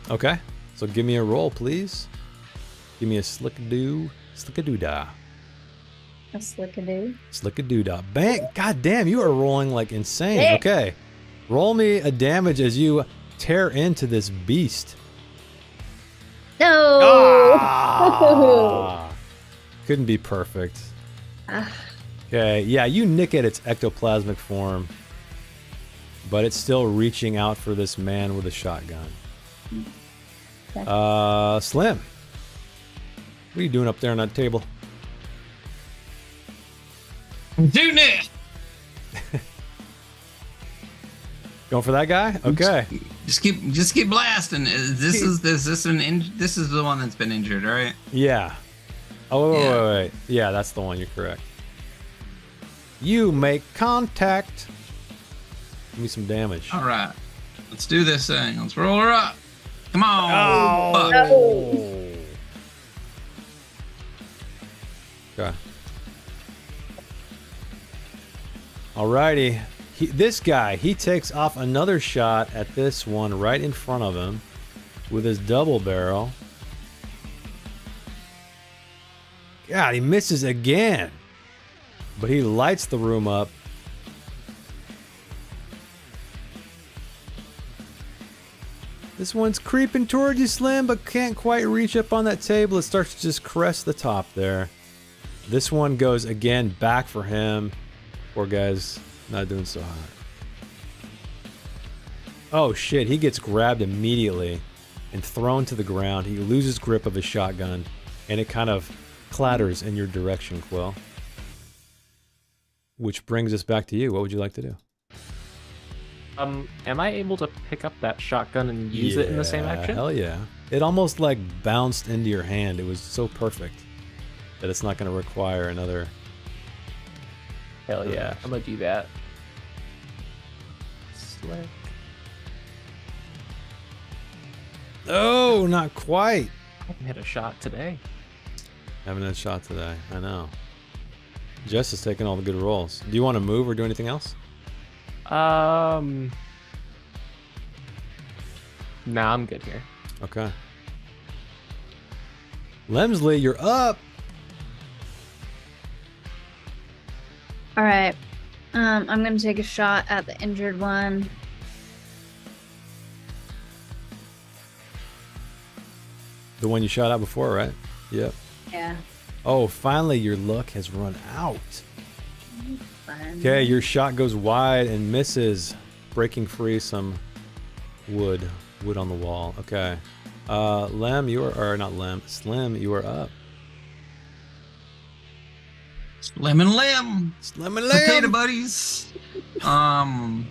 Okay. So give me a roll, please. Give me a slickadoo, slickadoodah. A slickadoo. Slickadoodah. Bang! God damn, you are rolling like insane. Hey. Okay. Roll me a damage as you tear into this beast. No. Ah! Couldn't be perfect. Ah. Okay, yeah, you nick at its ectoplasmic form, but it's still reaching out for this man with a shotgun. Okay. Slim. What are you doing up there on that table? Doing it. Going for that guy? Okay. Just keep blasting. This is the one that's been injured, right? Yeah. Oh, wait. Yeah, that's the one. You're correct. You make contact. Give me some damage. All right, let's do this thing. Let's roll her up. Come on. Oh. Fuck. Okay. Alrighty. This guy, he takes off another shot at this one right in front of him with his double barrel. God, he misses again. But he lights the room up. This one's creeping toward you, Slim, but can't quite reach up on that table. It starts to just crest the top there. This one goes again back for him. Poor guy's not doing so hot. Oh shit, he gets grabbed immediately and thrown to the ground. He loses grip of his shotgun, and it kind of clatters in your direction, Quill. Which brings us back to you. What would you like to do? Am I able to pick up that shotgun and use it in the same action? Hell yeah. It almost like bounced into your hand. It was so perfect that it's not going to require another... Hell yeah, I'm gonna do that. Slick. Oh, not quite. I haven't hit a shot today. Haven't had a shot today. I know. Jess is taking all the good rolls. Do you want to move or do anything else? Nah, I'm good here. Okay. Lemsley, you're up. All right. I'm gonna take a shot at the injured one. The one you shot at before, right? Yep. Yeah. Oh, finally your luck has run out. Fun. Okay, your shot goes wide and misses, breaking free some wood on the wall. Okay. Lem, you are, or not Lem, Slim, you are up. Slim and limb. Slim and Potato Lem. buddies. Fun.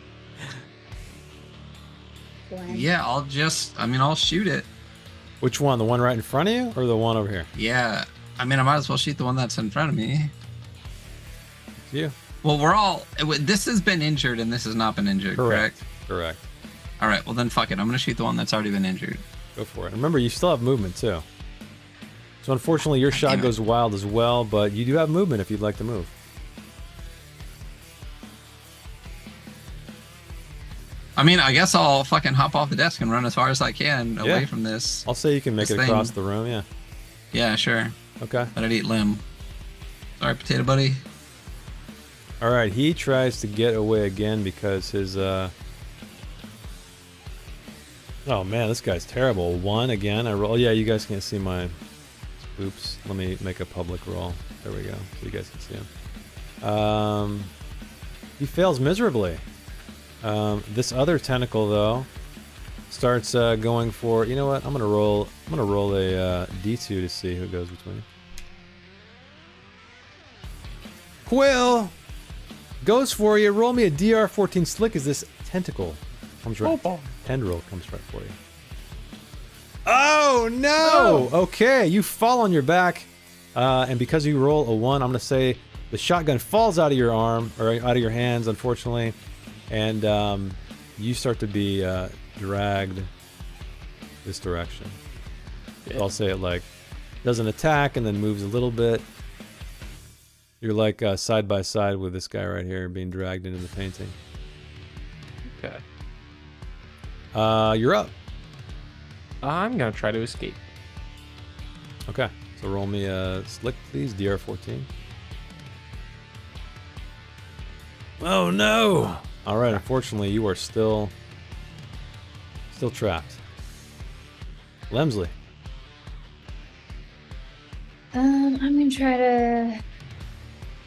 Yeah, I'll shoot it. Which one? The one right in front of you or the one over here? Yeah. I might as well shoot the one that's in front of me. It's you. Well, this has been injured and this has not been injured, correct? Correct. All right, well then fuck it. I'm going to shoot the one that's already been injured. Go for it. Remember, you still have movement too. So unfortunately, your shot goes wild as well, but you do have movement if you'd like to move. I guess I'll fucking hop off the desk and run as far as I can away from this. I'll say you can make it this across thing. the room, yeah. Yeah, sure. Okay. But I'd eat limb. Sorry, potato buddy. All right, he tries to get away again because his, oh man, this guy's terrible. 1 again, I roll. Yeah, you guys can't see my, oops, let me make a public roll. There we go, so you guys can see him. He fails miserably. This other tentacle though starts going for, you know what, I'm gonna roll a D2 to see who goes between. Quill goes for you. Roll me a DR14 slick as this tentacle comes right. Tendril comes right for you. Oh no! Okay, you fall on your back, and because you roll a 1, I'm gonna say the shotgun falls out of your arm or out of your hands, unfortunately, and you start to be dragged this direction. I'll say it like doesn't attack and then moves a little bit. You're like side by side with this guy right here being dragged into the painting. Okay. You're up. I'm gonna try to escape. Okay, so roll me a slick, please. DR14. Oh no! All right, unfortunately, you are still trapped. Lemsley. I'm gonna try to.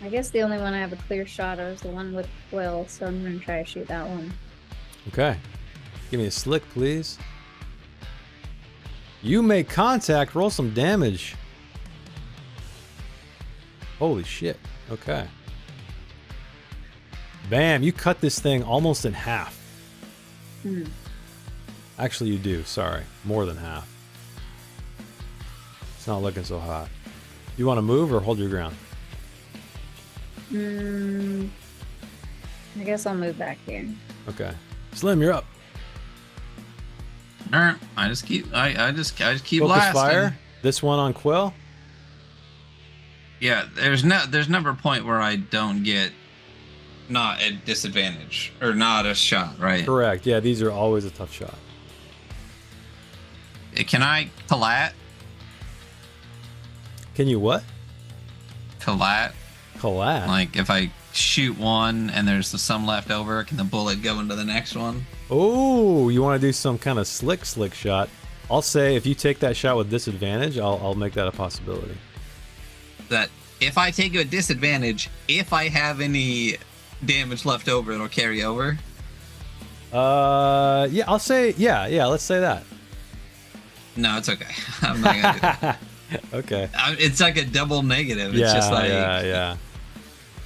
I guess the only one I have a clear shot of is the one with Will, so I'm gonna try to shoot that one. Okay. Give me a slick, please. You make contact. Roll some damage. Holy shit. Okay. Bam. You cut this thing almost in half. Actually, you do. Sorry. More than half. It's not looking so hot. You want to move or hold your ground? I guess I'll move back here. Okay. Slim, you're up. I just keep Focus blasting. fire. This one on Quill. Yeah, there's never a point where I don't get not a disadvantage or not a shot, right? Correct. Yeah, these are always a tough shot. Can I collat? Can you what? Collat? Collat? Like if I shoot one and there's some left over, can the bullet go into the next one? Oh, you want to do some kind of slick shot? I'll say if you take that shot with disadvantage, I'll make that a possibility. That if I take a disadvantage, if I have any damage left over, it'll carry over. Yeah, I'll say yeah. Let's say that. No, it's okay. I'm not gonna do that. Okay. It's like a double negative. It's Yeah, just like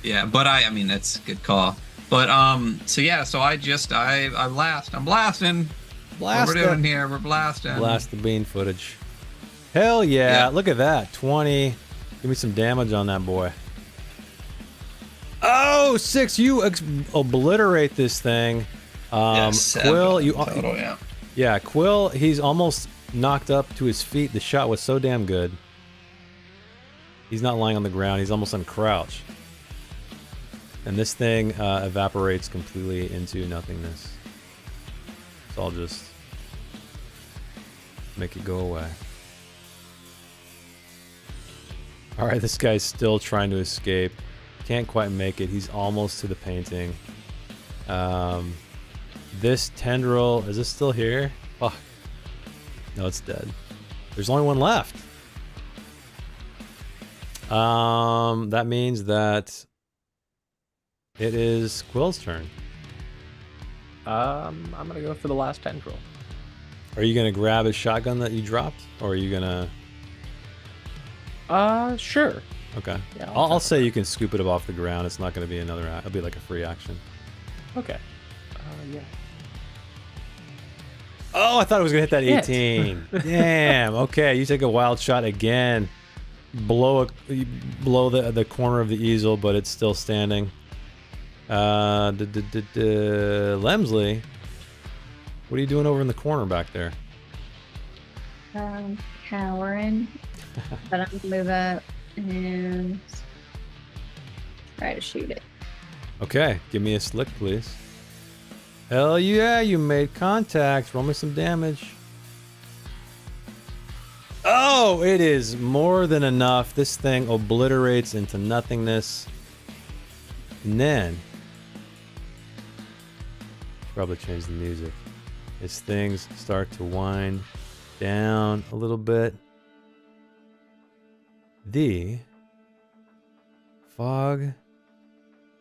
yeah. But I mean that's a good call. But so yeah, so I blast. I'm blasting. Blast What we're doing here, we're blasting. Blast the bean footage. Hell yeah. Yeah. Look at that. 20. Give me some damage on that boy. Oh, 6. You obliterate this thing. Yeah, Quill, you total, yeah. Yeah, Quill, he's almost knocked up to his feet. The shot was so damn good. He's not lying on the ground. He's almost uncrouched. And this thing evaporates completely into nothingness. So I'll just make it go away. Alright, this guy's still trying to escape. Can't quite make it. He's almost to the painting. This tendril, is this still here? Oh, no, it's dead. There's only one left. That means that it is Quill's turn. I'm gonna go for the last tendril. Are you gonna grab his shotgun that you dropped, or are you gonna? Sure. Okay. Yeah, I'll say you can scoop it up off the ground. It's not gonna be another. It'll be like a free action. Okay. Yeah. Oh, I thought it was gonna hit that 18. Damn. Okay, you take a wild shot again. Blow the corner of the easel, but it's still standing. Lemsley, what are you doing over in the corner back there? Cowering. But I'm gonna move up and try to shoot it. Okay, give me a slick, please. Hell yeah, you made contact. Roll me some damage. Oh, it is more than enough. This thing obliterates into nothingness. And then, probably change the music. As things start to wind down a little bit, the fog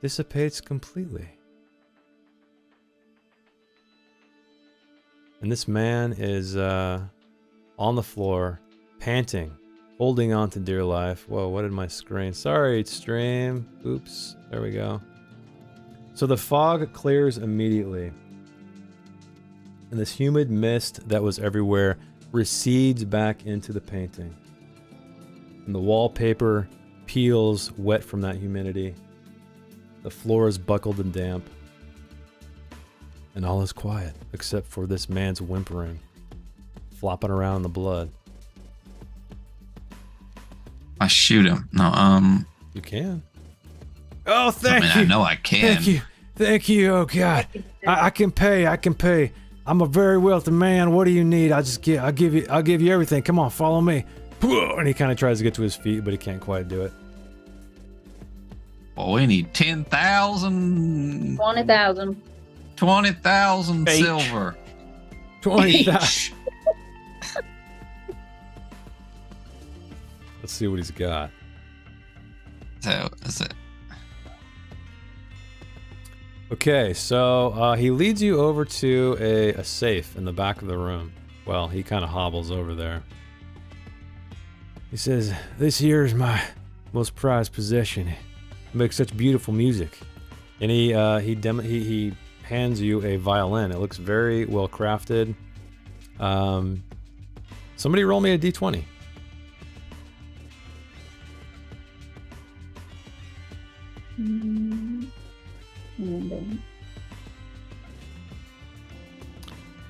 dissipates completely. And this man is on the floor, panting, holding on to dear life. Whoa, what did my screen? Sorry, stream. Oops, there we go. So the fog clears immediately. And this humid mist that was everywhere recedes back into the painting. And the wallpaper peels wet from that humidity. The floor is buckled and damp. And all is quiet, except for this man's whimpering, flopping around in the blood. I shoot him. No, You can. Oh, thank you. I know I can. Thank you. Oh God, I can pay. I'm a very wealthy man. What do you need? I'll give you everything. Come on, follow me. And he kind of tries to get to his feet, but he can't quite do it. Well, we need 10,000. 20,000. 20,000 silver. 20,000. Let's see what he's got. So that's it. Okay, so he leads you over to a safe in the back of the room. Well, he kind of hobbles over there. He says, "This here is my most prized possession. It makes such beautiful music." And he hands you a violin. It looks very well crafted. Somebody roll me a d20.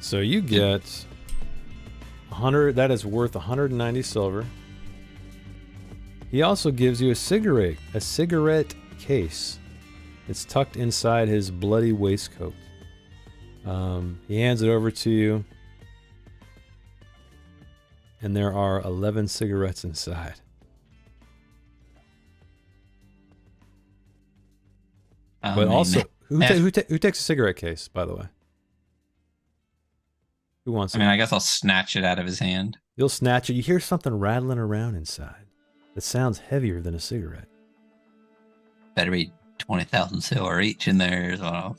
So you get 100. That is worth 190 silver. He also gives you a cigarette case. It's tucked inside his bloody waistcoat. He hands it over to you. And there are 11 cigarettes inside. But also, who takes a cigarette case, by the way? Who wants it? I mean, I guess I'll snatch it out of his hand. You'll snatch it. You hear something rattling around inside. That sounds heavier than a cigarette. Better be 20,000 silver each in there as well.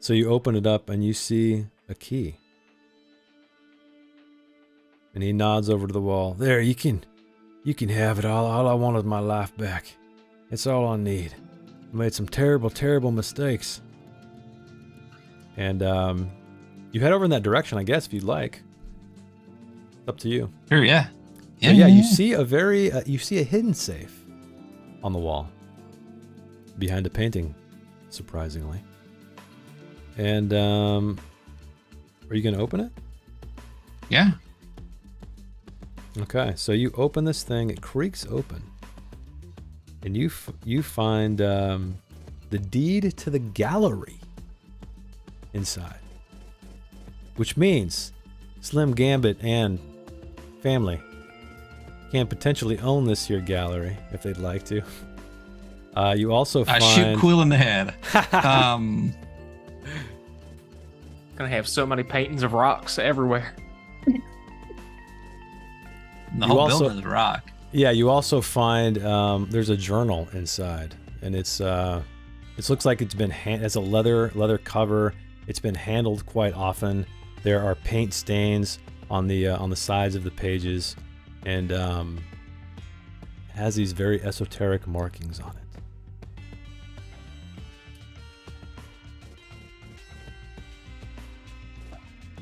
So you open it up and you see a key. And he nods over to the wall. There, you can have it all. All I want is my life back. It's all I need. I made some terrible, terrible mistakes. And you head over in that direction, I guess, if you'd like. It's up to you. Sure, yeah. But yeah, you see a you see a hidden safe on the wall behind a painting, surprisingly. And are you gonna open it? Yeah. Okay, so you open this thing. It creaks open, and you find the deed to the gallery inside, which means Slim Gambit and family can potentially own this here gallery if they'd like to. You also find... I shoot Quill in the head. Gonna have so many paintings of rocks everywhere. The whole building is rock. Yeah, you also find there's a journal inside, and it looks like it's been it's a leather cover. It's been handled quite often. There are paint stains on the sides of the pages, and has these very esoteric markings on it.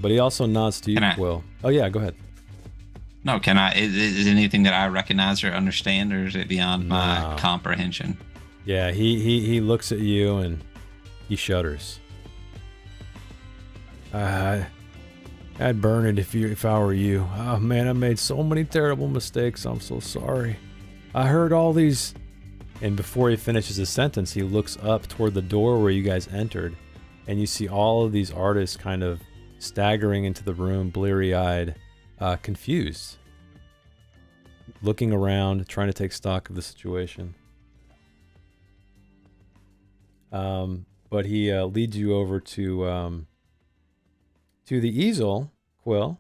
But he also nods to you, Quill. Oh yeah, go ahead. No, can I? Is it anything that I recognize or understand, or is it beyond my comprehension? Yeah, he looks at you and he shudders. I'd burn it if I were you. Oh man, I made so many terrible mistakes. I'm so sorry. I heard all these. And before he finishes his sentence, he looks up toward the door where you guys entered, and you see all of these artists kind of staggering into the room, bleary-eyed, confused, looking around, trying to take stock of the situation. But he leads you over to the easel, Quill,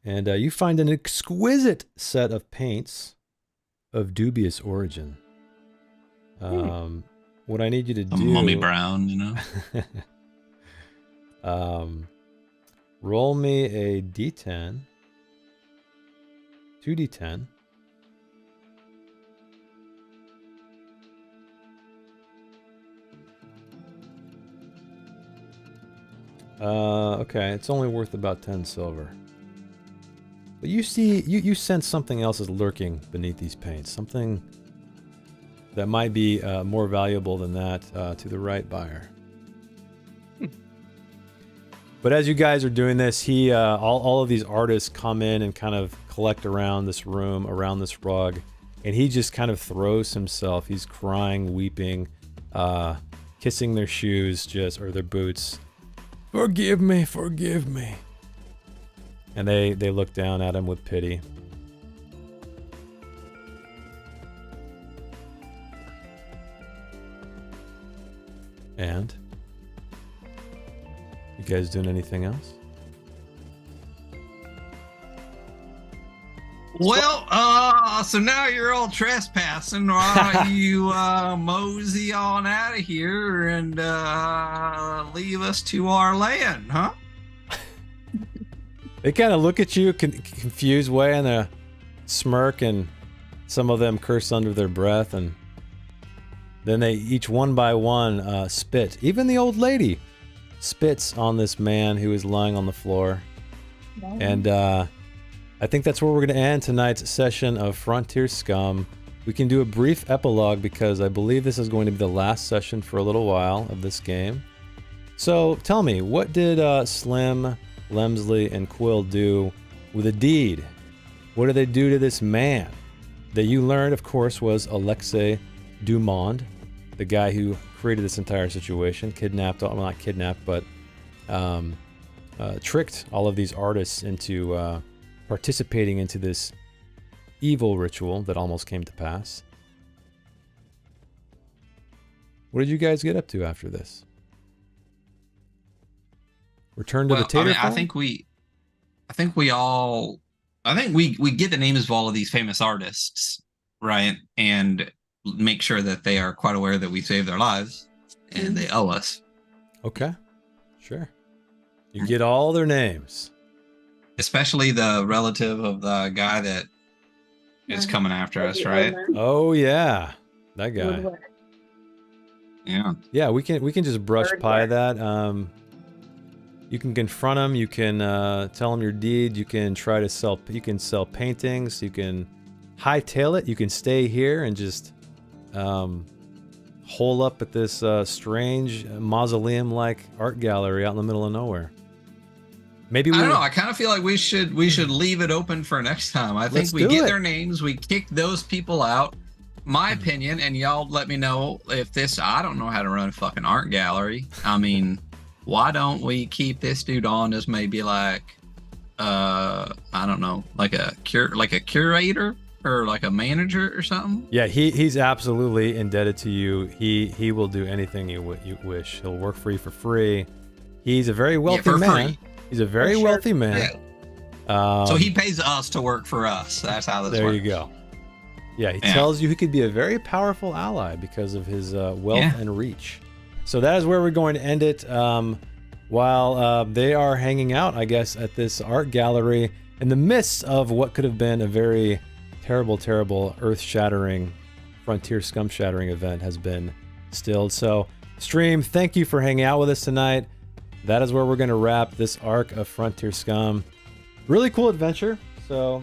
and you find an exquisite set of paints of dubious origin. What I need you to do... Mummy brown, you know? Roll me a d10. 2d10. Okay, it's only worth about 10 silver. But you see, you sense something else is lurking beneath these paints. Something that might be more valuable than that to the right buyer. But as you guys are doing this, all of these artists come in and kind of collect around this room, around this rug, and he just kind of throws himself. He's crying, weeping, kissing their shoes, or their boots. Forgive me, forgive me. And they look down at him with pity. And? You guys doing anything else? Well, so now you're all trespassing. Why don't you mosey on out of here and leave us to our land, huh? They kind of look at you confused way, and they smirk, and some of them curse under their breath, and then they each one by one spit. Even the old lady spits on this man who is lying on the floor. Wow. And I think that's where we're going to end tonight's session of Frontier Scum. We can do a brief epilogue because I believe this is going to be the last session for a little while of this game. So tell me, what did Slim, Lemsley, and Quill do with a deed? What did they do to this man that you learned, of course, was Alexei Dumond, the guy who created this entire situation, kidnapped, well, not kidnapped, but tricked all of these artists into participating into this evil ritual that almost came to pass. What did you guys get up to after this? Return to the tater farm? I think we get the names of all of these famous artists, right? And make sure that they are quite aware that we saved their lives and they owe us. Okay. Sure. You get all their names. Especially the relative of the guy that is coming after us, right? Oh yeah, that guy. Yeah. Yeah, we can just brush Bird by work. that. You can confront him. You can tell him your deed. You can try to sell. You can sell paintings. You can hightail it. You can stay here and just hole up at this strange mausoleum-like art gallery out in the middle of nowhere. Maybe I don't know. I kind of feel like we should leave it open for next time. I think Let's we do get it. their names, we kick those people out. My opinion, and y'all let me know if this. I don't know how to run a fucking art gallery. I mean, why don't we keep this dude on as maybe like, I don't know, like a curator or like a manager or something? Yeah, he's absolutely indebted to you. He will do anything you wish. He'll work for you for free. He's a very wealthy for man. free. He's a very For sure. wealthy man. So he pays us to work for us. That's how this There works. you go. Yeah, he Yeah. tells you he could be a very powerful ally because of his wealth Yeah. and reach. So that is where we're going to end it. While they are hanging out, I guess, at this art gallery in the midst of what could have been a very terrible, terrible, earth-shattering, frontier scum-shattering event has been stilled. So, Stream, thank you for hanging out with us tonight. That is where we're going to wrap this arc of Frontier Scum. Really cool adventure. So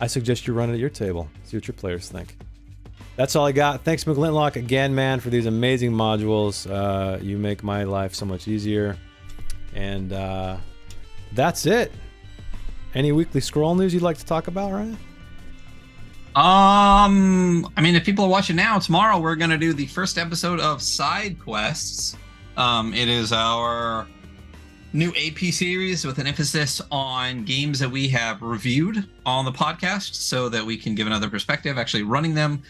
I suggest you run it at your table. See what your players think. That's all I got. Thanks, McGlintlock, again, man, for these amazing modules. You make my life so much easier. And that's it. Any weekly scroll news you'd like to talk about, Ryan? I mean, if people are watching now, tomorrow we're gonna do the first episode of Side Quests. It is our new AP series with an emphasis on games that we have reviewed on the podcast so that we can give another perspective, actually running them,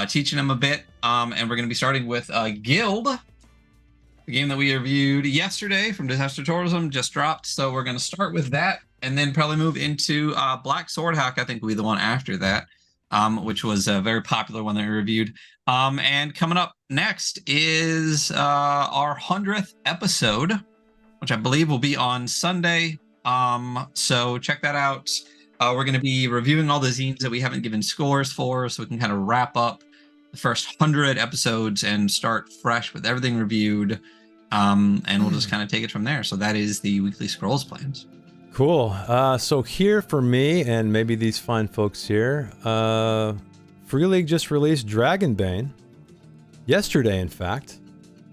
teaching them a bit. And we're going to be starting with Guild, the game that we reviewed yesterday from Disaster Tourism, just dropped. So we're going to start with that and then probably move into Black Sword Hack, I think will be the one after that, which was a very popular one that we reviewed. And coming up next is our 100th episode, which I believe will be on Sunday. So check that out. We're going to be reviewing all the zines that we haven't given scores for, so we can kind of wrap up the first 100 episodes and start fresh with everything reviewed. And we'll just kind of take it from there. So that is the weekly scrolls plans. Cool. So here for me and maybe these fine folks here, Free League just released Dragonbane yesterday, in fact.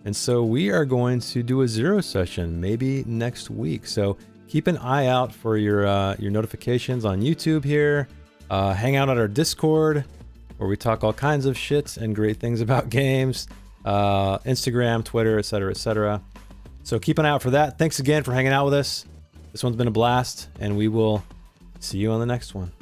And so we are going to do a 0 session maybe next week. So keep an eye out for your notifications on YouTube here. Hang out at our Discord where we talk all kinds of shit and great things about games. Instagram, Twitter, etc., etc. So keep an eye out for that. Thanks again for hanging out with us. This one's been a blast, and we will see you on the next one.